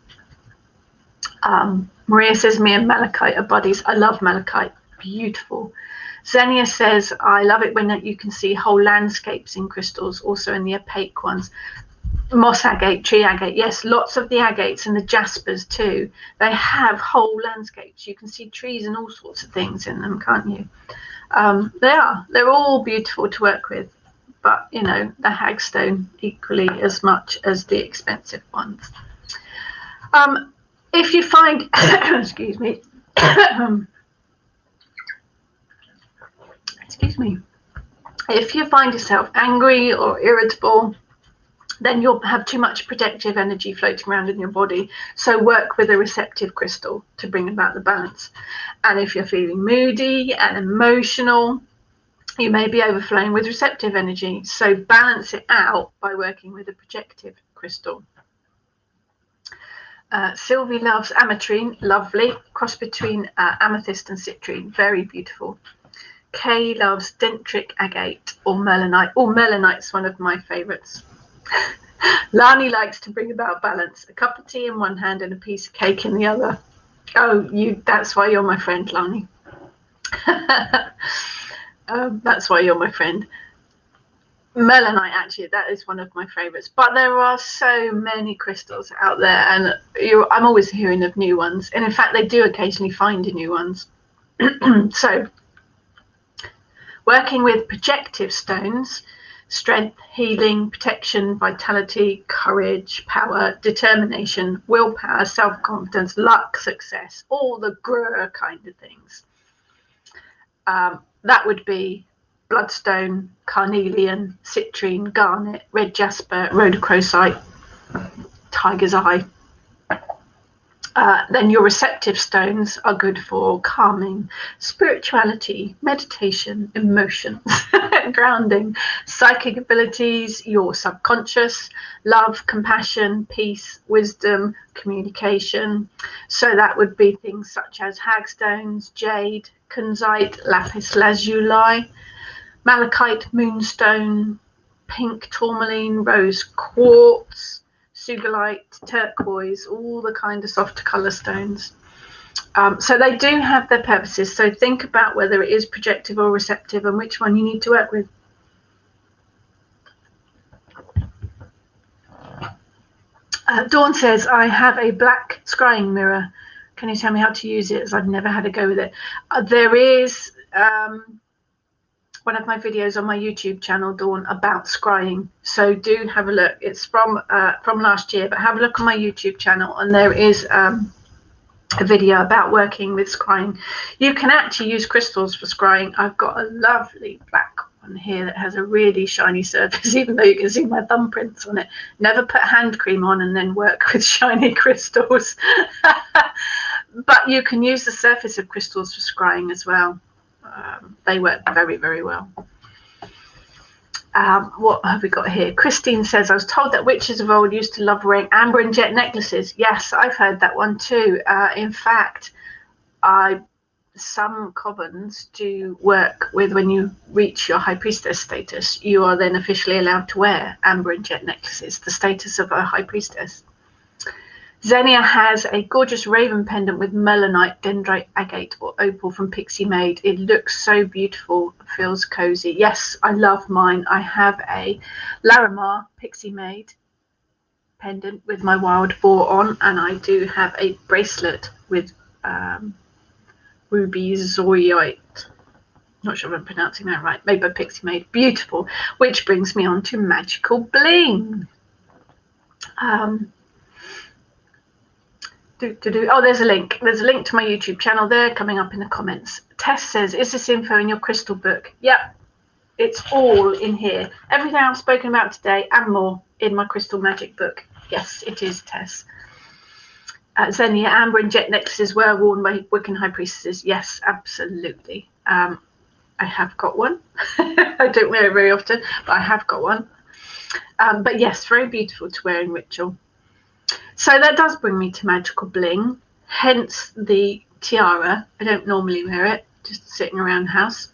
Maria says, me and malachite are buddies. I love malachite. Beautiful. Xenia says, I love it when you can see whole landscapes in crystals, also in the opaque ones. Moss agate, tree agate, yes, lots of the agates and the jaspers too. They have whole landscapes. You can see trees and all sorts of things in them, can't you? They're all beautiful to work with, but you know, the hagstone equally as much as the expensive ones. If you find, excuse me, if you find yourself angry or irritable, then you'll have too much protective energy floating around in your body. So work with a receptive crystal to bring about the balance. And if you're feeling moody and emotional, you may be overflowing with receptive energy. So balance it out by working with a projective crystal. Sylvie loves ametrine, lovely. Cross between amethyst and citrine, very beautiful. Kay loves dendritic agate or melanite. Oh, melanite's one of my favourites. Lani likes to bring about balance. A cup of tea in one hand and a piece of cake in the other. Oh, that's why you're my friend, Lani. That's why you're my friend. Melanite, actually, that is one of my favorites. But there are so many crystals out there, and I'm always hearing of new ones. And in fact, they do occasionally find new ones. So, working with projective stones, strength, healing, protection, vitality, courage, power, determination, willpower, self-confidence, luck, success, all the grr kind of things. That would be bloodstone, carnelian, citrine, garnet, red jasper, rhodochrosite, tiger's eye. Then your receptive stones are good for calming, spirituality, meditation, emotions, grounding, psychic abilities, your subconscious, love, compassion, peace, wisdom, communication. So that would be things such as hagstones, jade, kunzite, lapis lazuli, malachite, moonstone, pink tourmaline, rose quartz, sugilite, turquoise, all the kind of soft colour stones. So they do have their purposes. So think about whether it is projective or receptive and which one you need to work with. Dawn says, I have a black scrying mirror. Can you tell me how to use it, as I've never had a go with it? There is one of my videos on my YouTube channel, Dawn, about scrying. So do have a look. It's from last year, but have a look on my YouTube channel, and there is a video about working with scrying. You can actually use crystals for scrying. I've got a lovely black one here that has a really shiny surface, even though you can see my thumbprints on it. Never put hand cream on and then work with shiny crystals. But you can use the surface of crystals for scrying as well. They work very, very well. What have we got here? Christine says, I was told that witches of old used to love wearing amber and jet necklaces. Yes, I've heard that one too. In fact, some covens do work with, when you reach your high priestess status, you are then officially allowed to wear amber and jet necklaces, the status of a high priestess. Xenia has a gorgeous raven pendant with melanite, dendrite, agate, or opal from Pixie Made. It looks so beautiful, feels cozy. Yes, I love mine. I have a Larimar Pixie Made pendant with my wild boar on, and I do have a bracelet with ruby zoyite. Not sure if I'm pronouncing that right. Made by Pixie Made. Beautiful. Which brings me on to magical bling. Oh, there's a link. There's a link to my YouTube channel there coming up in the comments. Tess says, is this info in your crystal book? Yep, it's all in here. Everything I've spoken about today and more in my crystal magic book. Yes, it is, Tess. Xenia, amber and jet necklaces were worn by Wiccan high priestesses. Yes, absolutely. I have got one. I don't wear it very often, but I have got one. But yes, very beautiful to wear in ritual. So that does bring me to magical bling, hence the tiara. I don't normally wear it, just sitting around the house.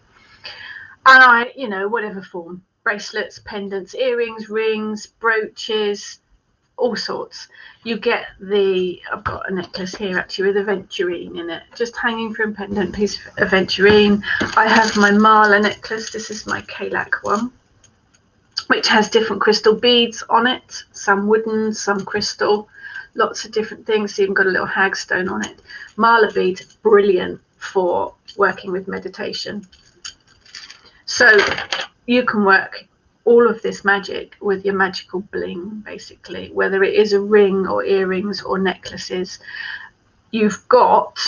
And whatever form, bracelets, pendants, earrings, rings, brooches, all sorts. You get I've got a necklace here actually with aventurine in it, just hanging from a pendant piece of aventurine. I have my Marla necklace. This is my Kalak one, which has different crystal beads on it, some wooden, some crystal. Lots of different things. Even got a little hagstone on it. Marla beads, brilliant for working with meditation. So you can work all of this magic with your magical bling, basically, whether it is a ring or earrings or necklaces. You've got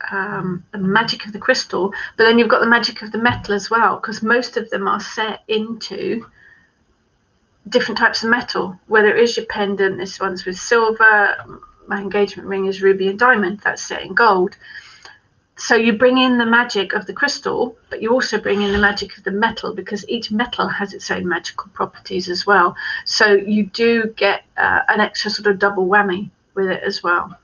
the magic of the crystal, but then you've got the magic of the metal as well, because most of them are set into different types of metal. Whether it is your pendant, this one's with silver, my engagement ring is ruby and diamond, that's set in gold. So you bring in the magic of the crystal, but you also bring in the magic of the metal, because each metal has its own magical properties as well. So you do get an extra sort of double whammy with it as well.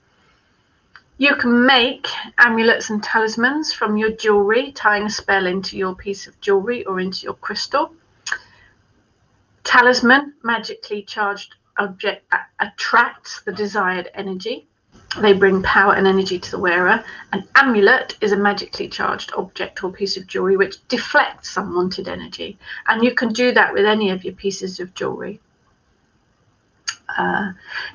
You can make amulets and talismans from your jewelry, tying a spell into your piece of jewelry or into your crystal. Talisman, magically charged object that attracts the desired energy. They bring power and energy to the wearer. An amulet is a magically charged object or piece of jewelry which deflects unwanted energy. And you can do that with any of your pieces of jewelry.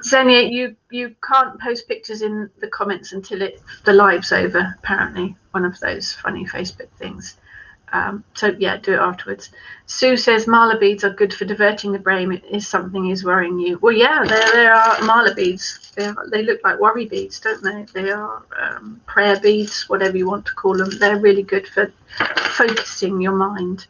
Xenia, you can't post pictures in the comments until the live's over, apparently. One of those funny Facebook things. So yeah, do it afterwards. Sue says mala beads are good for diverting the brain if something is worrying you. Well, yeah, there are mala beads. They look like worry beads, don't they? They are prayer beads, whatever you want to call them. They're really good for focusing your mind.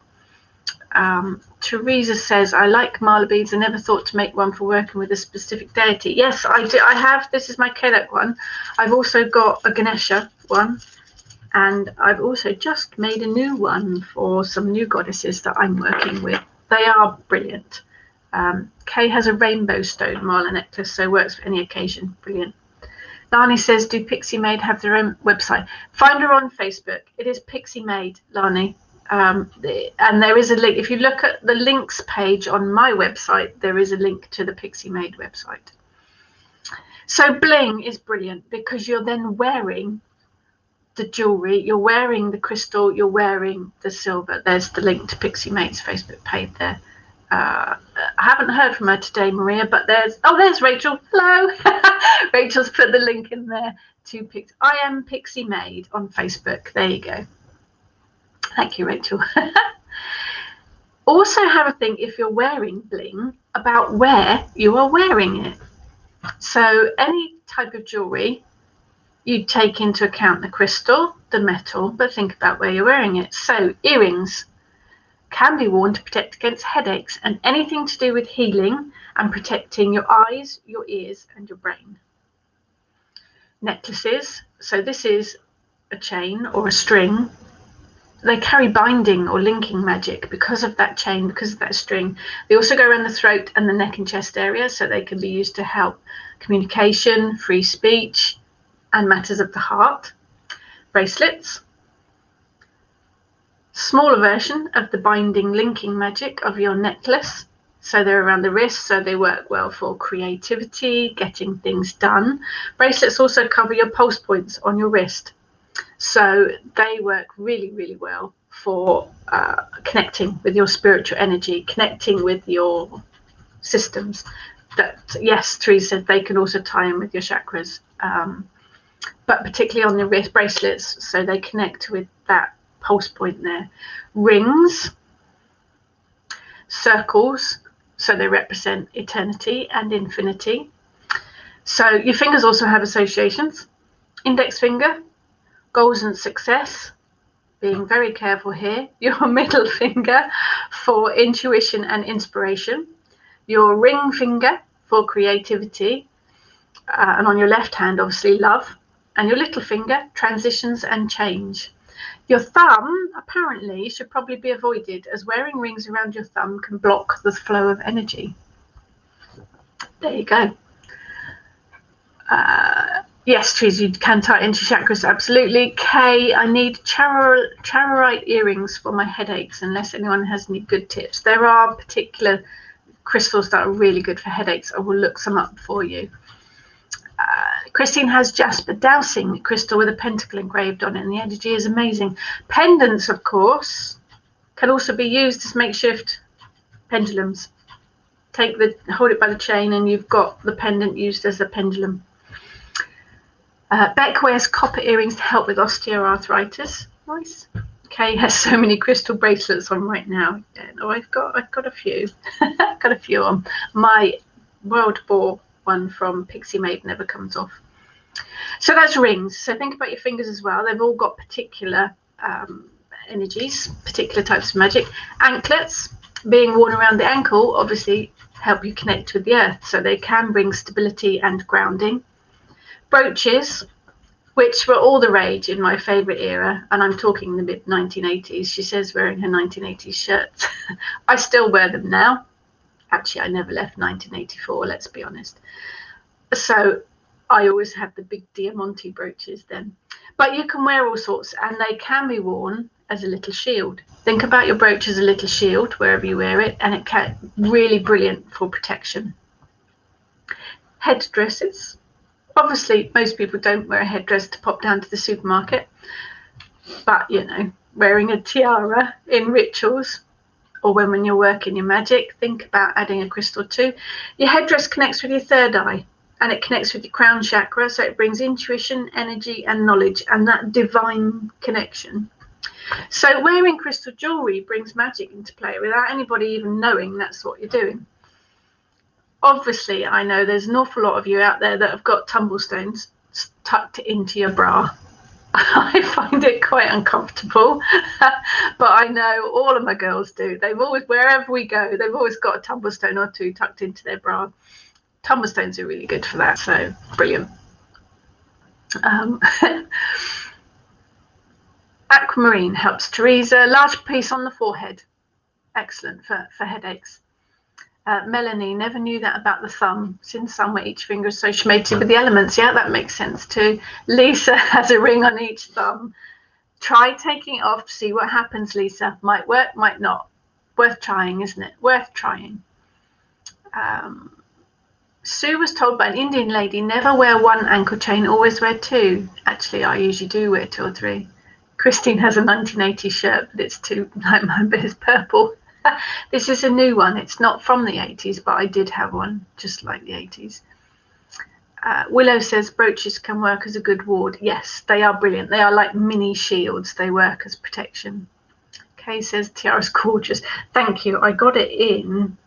Teresa says, I like mala beads. I never thought to make one for working with a specific deity. Yes, I do. I have. This is my Kelek one. I've also got a Ganesha one. And I've also just made a new one for some new goddesses that I'm working with. They are brilliant. Kay has a rainbow stone mala necklace, so works for any occasion. Brilliant. Lani says, do Pixie Made have their own website? Find her on Facebook. It is Pixie Made, Lani. And there is a link. If you look at the links page on my website, there is a link to the Pixie Made website. So Bling is brilliant because you're then wearing the jewelry, you're wearing the crystal, you're wearing the silver. There's the link to Pixie Mate's Facebook page there. I haven't heard from her today, Maria, but there's Rachel. Hello. Rachel's put the link in there to I am Pixie Made on Facebook. There you go. Thank you, Rachel. Also have a think, if you're wearing bling, about where you are wearing it. So any type of jewelry, you take into account the crystal, the metal, but think about where you're wearing it. So earrings can be worn to protect against headaches and anything to do with healing and protecting your eyes, your ears, and your brain. Necklaces, so this is a chain or a string. They carry binding or linking magic because of that chain, because of that string. They also go around the throat and the neck and chest area, so they can be used to help communication, free speech, and matters of the heart. Bracelets, smaller version of the binding linking magic of your necklace. So they're around the wrist, so they work well for creativity, getting things done. Bracelets also cover your pulse points on your wrist. So they work really, really well for connecting with your spiritual energy, connecting with your systems. That, yes, Teresa said they can also tie in with your chakras. But particularly on the wrist bracelets, so they connect with that pulse point there. Rings, circles, so they represent eternity and infinity. So your fingers also have associations. Index finger, goals and success, being very careful here. Your middle finger for intuition and inspiration. Your ring finger for creativity. And on your left hand, obviously, love. And your little finger, transitions and change. Your thumb, apparently, should probably be avoided, as wearing rings around your thumb can block the flow of energy. There you go. Yes, Trees, you can tie it into chakras, absolutely. Kay, I need charoite earrings for my headaches, unless anyone has any good tips. There are particular crystals that are really good for headaches. I will look some up for you. Christine has jasper dowsing crystal with a pentacle engraved on it, and the energy is amazing. Pendants, of course, can also be used as makeshift pendulums. Hold it by the chain, and you've got the pendant used as a pendulum. Beck wears copper earrings to help with osteoarthritis. Nice. Kay has so many crystal bracelets on right now. Yeah, no, I've got a few. Got a few on. My World Ball one from Pixie Made never comes off. So that's rings. So think about your fingers as well. They've all got particular energies, particular types of magic. Anklets, being worn around the ankle, obviously help you connect with the earth. So they can bring stability and grounding. Brooches, which were all the rage in my favourite era, and I'm talking the mid-1980s. She says wearing her 1980s shirts. I still wear them now. Actually, I never left 1984, let's be honest. So I always have the big Diamante brooches then. But you can wear all sorts, and they can be worn as a little shield. Think about your brooch as a little shield wherever you wear it, and it can really brilliant for protection. Headdresses. Obviously, most people don't wear a headdress to pop down to the supermarket, but you know, wearing a tiara in rituals, or when you're working your magic, think about adding a crystal too. Your headdress connects with your third eye, and it connects with your crown chakra, so it brings intuition, energy, and knowledge, and that divine connection. So wearing crystal jewelry brings magic into play without anybody even knowing that's what you're doing. Obviously, I know there's an awful lot of you out there that have got tumblestones tucked into your bra. I find it quite uncomfortable, but I know all of my girls do. They've always, wherever we go, they've always got a tumblestone or two tucked into their bra. Tumblestones are really good for that, so brilliant. Aquamarine helps Teresa. Large piece on the forehead. Excellent for headaches. Melanie, never knew that about the thumb. Since somewhere each finger is associated with the elements. Yeah, that makes sense too. Lisa has a ring on each thumb. Try taking it off, see what happens, Lisa. Might work, might not. Worth trying, isn't it? Worth trying. Sue was told by an Indian lady, never wear one ankle chain, always wear two. Actually, I usually do wear 2 or 3. Christine has a 1980s shirt, but it's too like mine, but it's purple. This is a new one. It's not from the 80s, but I did have one, just like the 80s. Willow says brooches can work as a good ward. Yes, they are brilliant. They are like mini shields. They work as protection. Kay says tiara's gorgeous. Thank you. I got it in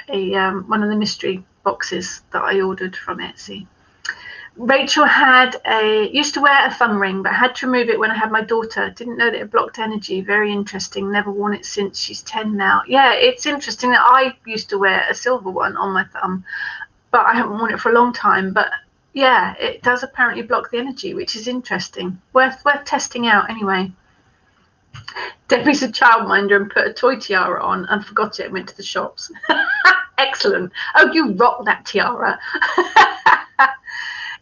a one of the mystery boxes that I ordered from Etsy. Rachel used to wear a thumb ring, but had to remove it when I had my daughter. Didn't know that it blocked energy. Very interesting. Never worn it since. She's 10 now. Yeah, it's interesting that I used to wear a silver one on my thumb, but I haven't worn it for a long time. But yeah, it does apparently block the energy, which is interesting. Worth testing out anyway. Debbie's a childminder and put a toy tiara on and forgot it and went to the shops. Excellent. Oh, you rock that tiara.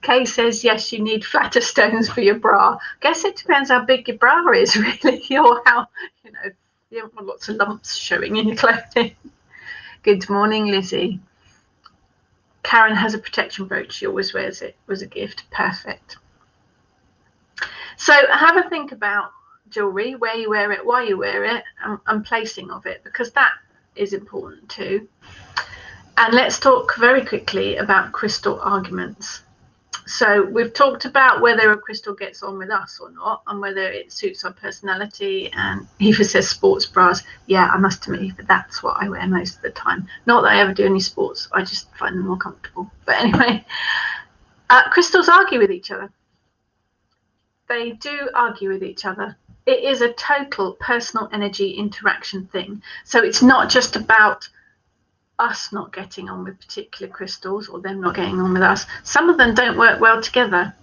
Kay says, yes, you need flatter stones for your bra. Guess it depends how big your bra is, really, or how, you know, you don't want lots of lumps showing in your clothing. Good morning, Lizzie. Karen has a protection brooch. She always wears it. It was a gift. Perfect. So have a think about jewelry, where you wear it, why you wear it, and placing of it, because that is important too. And let's talk very quickly about crystal arguments. So we've talked about whether a crystal gets on with us or not, and whether it suits our personality. And Eva says sports bras. Yeah, I must admit, Eva, that's what I wear most of the time. Not that I ever do any sports. I just find them more comfortable. But anyway, crystals argue with each other. They do argue with each other. It is a total personal energy interaction thing. So it's not just about us not getting on with particular crystals or them not getting on with us. Some of them don't work well together.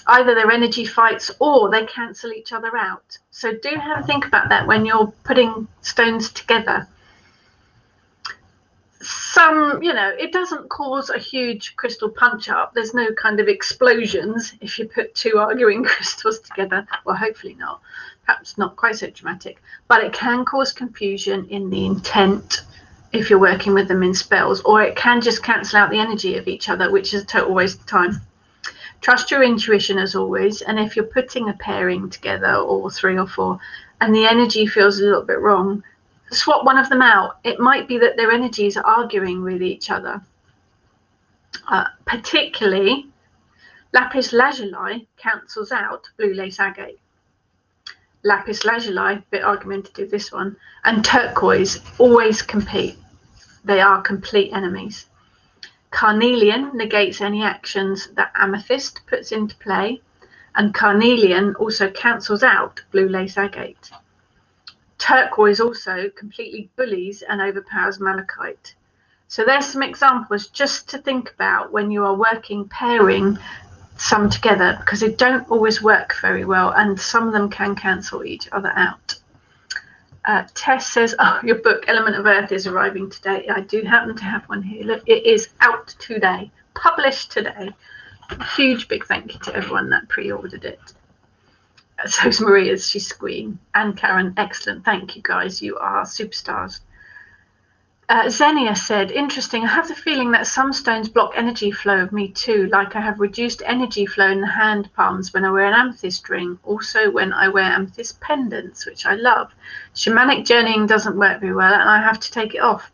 Either they're energy fights or they cancel each other out. So do have a think about that when you're putting stones together. Some, you know, it doesn't cause a huge crystal punch up. There's no kind of explosions if you put 2 arguing crystals together. Well, hopefully not. Perhaps not quite so dramatic. But it can cause confusion in the intent if you're working with them in spells, or it can just cancel out the energy of each other, which is a total waste of time. Trust your intuition as always, and if you're putting a pairing together, or 3 or 4, and the energy feels a little bit wrong, swap one of them out. It might be that their energies are arguing with each other. Particularly, lapis lazuli cancels out blue lace agate. Lapis lazuli, a bit argumentative this one, and turquoise always compete. They are complete enemies. Carnelian negates any actions that amethyst puts into play, and carnelian also cancels out blue lace agate. Turquoise also completely bullies and overpowers malachite. So there's some examples just to think about when you are working pairing some together, because they don't always work very well and some of them can cancel each other out. Tess says, oh, your book Element of Earth is arriving today. I do happen to have one here. Look, it is out today, published today. Huge big thank you to everyone that pre-ordered it. So's Maria's, she's squealing. And Karen, excellent. Thank you guys, you are superstars. Xenia said, interesting, I have the feeling that some stones block energy flow of me too, like I have reduced energy flow in the hand palms when I wear an amethyst ring, also when I wear amethyst pendants, which I love. Shamanic journeying doesn't work very well and I have to take it off.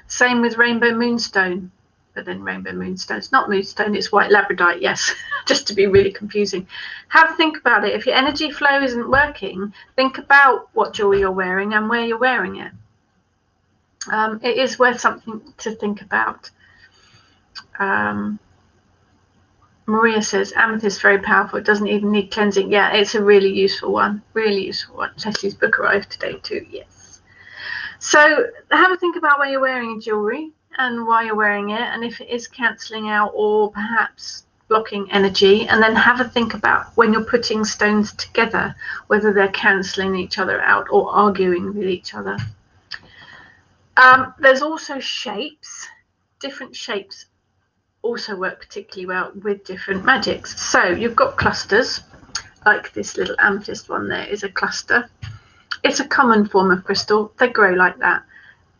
Same with rainbow moonstone, but then rainbow moonstone, it's not moonstone, it's white labradorite, yes, just to be really confusing. Have a think about it. If your energy flow isn't working, think about what jewelry you're wearing and where you're wearing it. It is worth something to think about. Maria says, amethyst very powerful. It doesn't even need cleansing. Yeah, it's a really useful one. Really useful one. Leslie's book arrived today too. Yes. So have a think about where you're wearing your jewelry and why you're wearing it, and if it is cancelling out or perhaps blocking energy. And then have a think about when you're putting stones together, whether they're cancelling each other out or arguing with each other. There's also shapes. Different shapes also work particularly well with different magics. So you've got clusters, like this little amethyst one there is a cluster. It's a common form of crystal. They grow like that.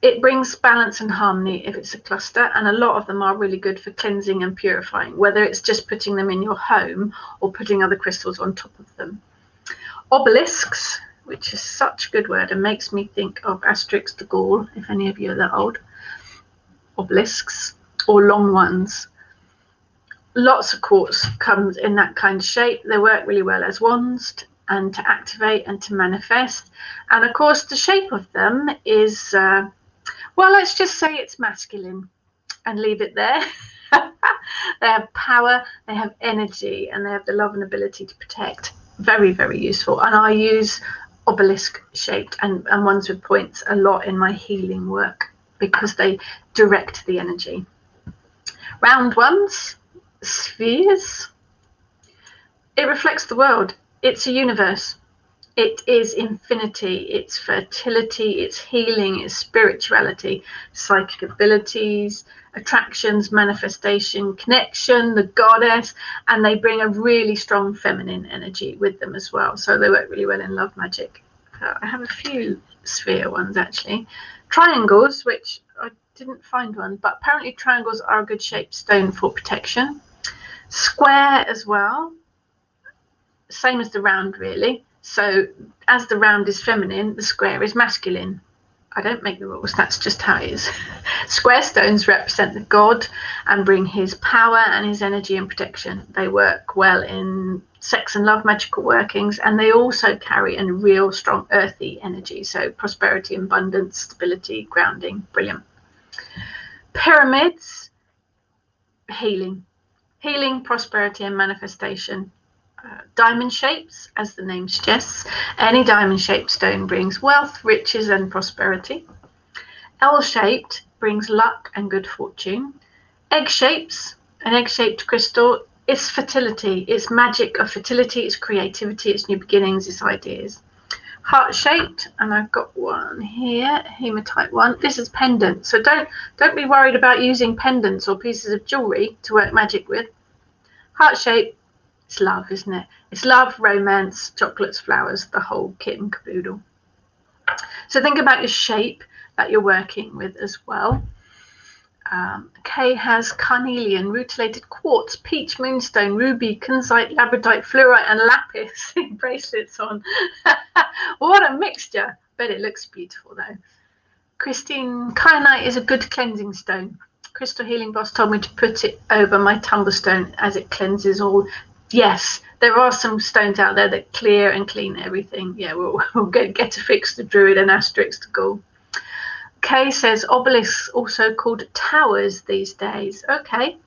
It brings balance and harmony if it's a cluster, and a lot of them are really good for cleansing and purifying, whether it's just putting them in your home or putting other crystals on top of them. Obelisks, which is such a good word and makes me think of Asterix the Gaul, if any of you are that old. Obelisks, or long ones. Lots of quartz comes in that kind of shape. They work really well as wands and to activate and to manifest. And of course, the shape of them is, well, let's just say it's masculine and leave it there. They have power, they have energy, and they have the love and ability to protect. Very, very useful. And I use obelisk shaped and ones with points a lot in my healing work because they direct the energy. Round ones, spheres. It reflects the world. It's a universe. It is infinity. It's fertility. It's healing. It's spirituality, psychic abilities, attractions, manifestation, connection, the goddess, and they bring a really strong feminine energy with them as well. So they work really well in love magic. I have a few sphere ones actually. Triangles, which I didn't find one, but apparently triangles are a good shaped stone for protection. Square as well, same as the round really. So as the round is feminine, the square is masculine. I don't make the rules, that's just how it is. Square stones represent the god and bring his power and his energy and protection. They work well in sex and love magical workings, and they also carry a real strong earthy energy. So prosperity, abundance, stability, grounding, brilliant. Pyramids, healing, prosperity and manifestation. Diamond shapes, as the name suggests, any diamond shaped stone brings wealth, riches and prosperity. L-shaped brings luck and good fortune. Egg shapes, an egg shaped crystal, it's fertility, it's magic of fertility, it's creativity, it's new beginnings, it's ideas. Heart shaped, and I've got one here, hematite one. This is pendant, so don't be worried about using pendants or pieces of jewelry to work magic with. Heart shaped, it's love, isn't it? It's love, romance, chocolates, flowers, the whole kit and caboodle. So think about your shape that you're working with as well. Kay has carnelian, rutilated quartz, peach, moonstone, ruby, kunzite, labradorite, fluorite, and lapis bracelets on. What a mixture! Bet it looks beautiful though. Christine, kyanite is a good cleansing stone. Crystal Healing Boss told me to put it over my tumblestone as it cleanses all. Yes, there are some stones out there that clear and clean everything. Yeah, we'll get to fix the Druid and Asterix to go. Kay says obelisks also called towers these days. Okay,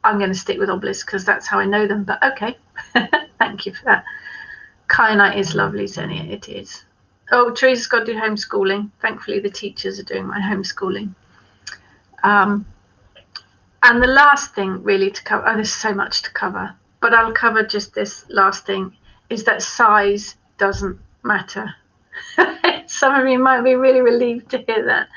I'm going to stick with obelisks because that's how I know them, but okay. Thank you for that. Kyanite is lovely, Xenia, it is. Oh, Teresa's got to do homeschooling. Thankfully, the teachers are doing my homeschooling. And the last thing really to cover, there's so much to cover, but I'll cover just this last thing, is that size doesn't matter. Some of you might be really relieved to hear that.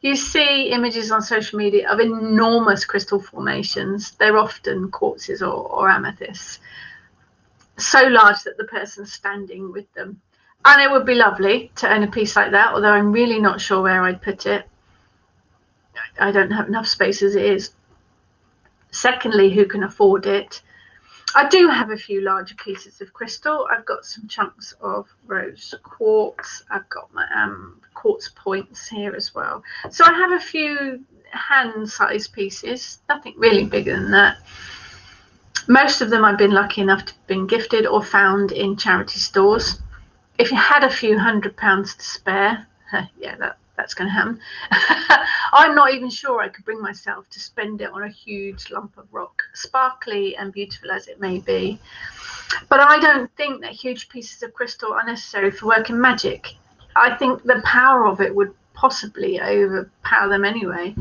You see images on social media of enormous crystal formations. They're often quartzes or amethysts, so large that the person's standing with them. And it would be lovely to own a piece like that, although I'm really not sure where I'd put it. I don't have enough space as it is. Secondly, who can afford it? I do have a few larger pieces of crystal. I've got some chunks of rose quartz. I've got my quartz points here as well. So I have a few hand-sized pieces, nothing really bigger than that. Most of them I've been lucky enough to have been gifted or found in charity stores. If you had a few £100 to spare, yeah, that's going to happen. I'm not even sure I could bring myself to spend it on a huge lump of rock, sparkly and beautiful as it may be. But I don't think that huge pieces of crystal are necessary for working magic. I think the power of it would possibly overpower them anyway.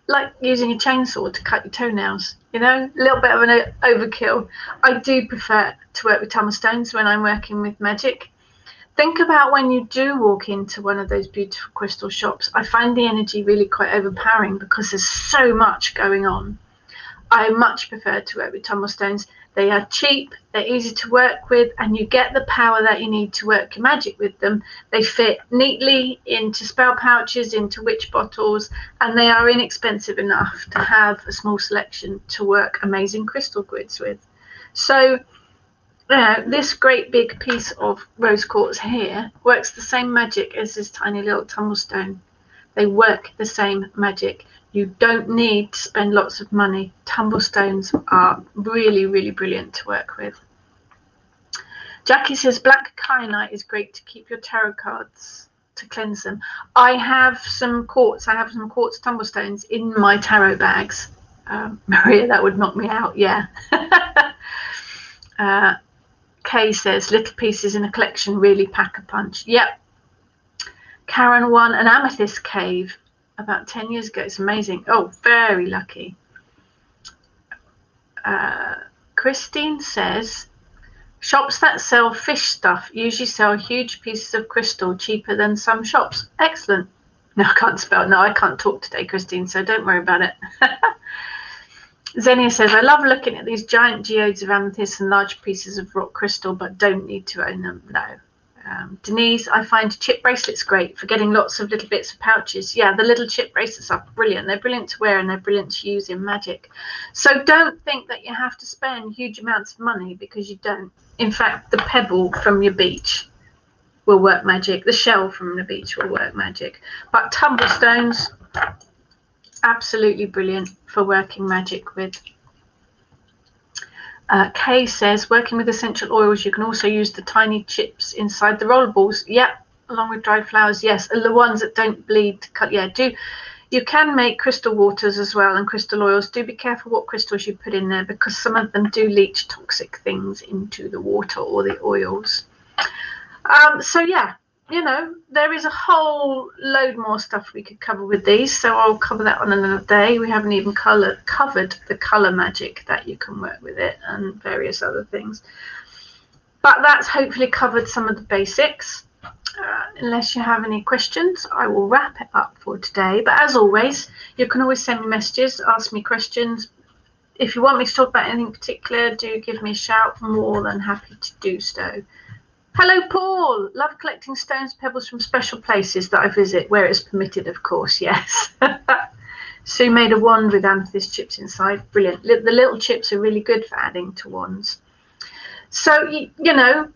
Like using a chainsaw to cut your toenails, you know, a little bit of an overkill. I do prefer to work with tumblestones when I'm working with magic. Think about when you do walk into one of those beautiful crystal shops. I find the energy really quite overpowering because there's so much going on. I much prefer to work with tumblestones. They are cheap, they're easy to work with, and you get the power that you need to work your magic with them. They fit neatly into spell pouches, into witch bottles, and they are inexpensive enough to have a small selection to work amazing crystal grids with. So this great big piece of rose quartz here works the same magic as this tiny little tumblestone. They work the same magic. You don't need to spend lots of money. Tumblestones are really, really brilliant to work with. Jackie says black kyanite is great to keep your tarot cards, to cleanse them. I have some quartz. I have some quartz tumblestones in my tarot bags. Maria, that would knock me out. Yeah. Kay says little pieces in a collection really pack a punch. Yep. Karen won an amethyst cave about 10 years ago. It's amazing. Oh, very lucky. Christine says shops that sell fish stuff usually sell huge pieces of crystal cheaper than some shops. Excellent. No, I can't spell. No, I can't talk today, Christine, so don't worry about it. Xenia says, I love looking at these giant geodes of amethyst and large pieces of rock crystal, but don't need to own them. No. Denise, I find chip bracelets great for getting lots of little bits of pouches. Yeah, the little chip bracelets are brilliant. They're brilliant to wear and they're brilliant to use in magic. So don't think that you have to spend huge amounts of money, because you don't. In fact, the pebble from your beach will work magic. The shell from the beach will work magic. But tumblestones, absolutely brilliant for working magic with. Kay says, working with essential oils, you can also use the tiny chips inside the roller balls. Yeah, along with dried flowers. Yes, and the ones that don't bleed. Yeah, you can make crystal waters as well and crystal oils. Do be careful what crystals you put in there, because some of them do leach toxic things into the water or the oils. So yeah, you know, there is a whole load more stuff we could cover with these, so I'll cover that on another day. We haven't even covered the color magic that you can work with it and various other things, but that's hopefully covered some of the basics. Unless you have any questions, I will wrap it up for today. But as always, you can always send me messages, ask me questions. If you want me to talk about anything particular, do give me a shout. More than happy to do so. Hello, Paul. Love collecting stones, pebbles from special places that I visit, where it's permitted, of course. Yes. Sue made a wand with amethyst chips inside. Brilliant. The little chips are really good for adding to wands. So, you know,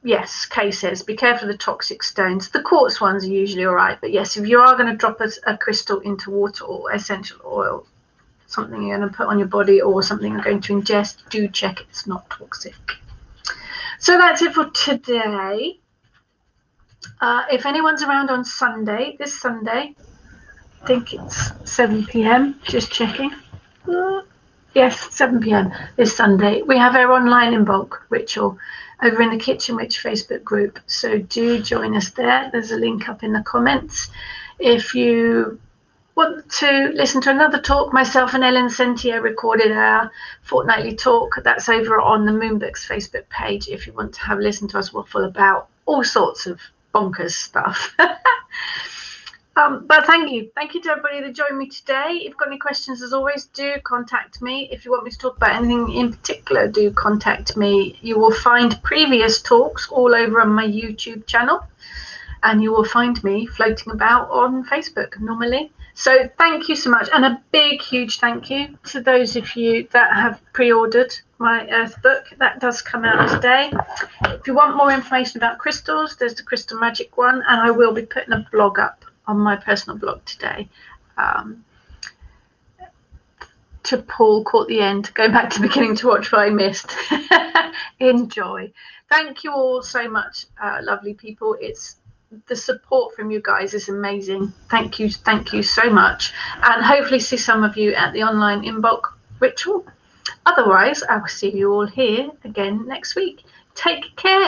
yes, Kay says, be careful of the toxic stones. The quartz ones are usually all right. But yes, if you are going to drop a crystal into water or essential oil, something you're going to put on your body or something you're going to ingest, do check it's not toxic. So that's it for today. If anyone's around on Sunday, this Sunday, I think it's 7 p.m, just checking. Yes, 7 p.m. this Sunday. We have our online in bulk ritual over in the Kitchen Witch Facebook group. So do join us there. There's a link up in the comments. If you want to listen to another talk, myself and Ellen Sentier recorded our fortnightly talk. That's over on the Moonbooks Facebook page if you want to have a listen to us waffle about all sorts of bonkers stuff. But thank you to everybody that joined me today. If you've got any questions, as always, do contact me. If you want me to talk about anything in particular, do contact me. You will find previous talks all over on my YouTube channel, and you will find me floating about on Facebook normally. So thank you so much, and a big, huge thank you to those of you that have pre-ordered my Earth book. That does come out today. If you want more information about crystals, there's the Crystal Magic one, and I will be putting a blog up on my personal blog today. To Paul, caught the end, going back to the beginning to watch what I missed. Enjoy. Thank you all so much, lovely people. It's the support from you guys is amazing. Thank you so much, and hopefully see some of you at the online inbox ritual. Otherwise, I will see you all here again next week. Take care.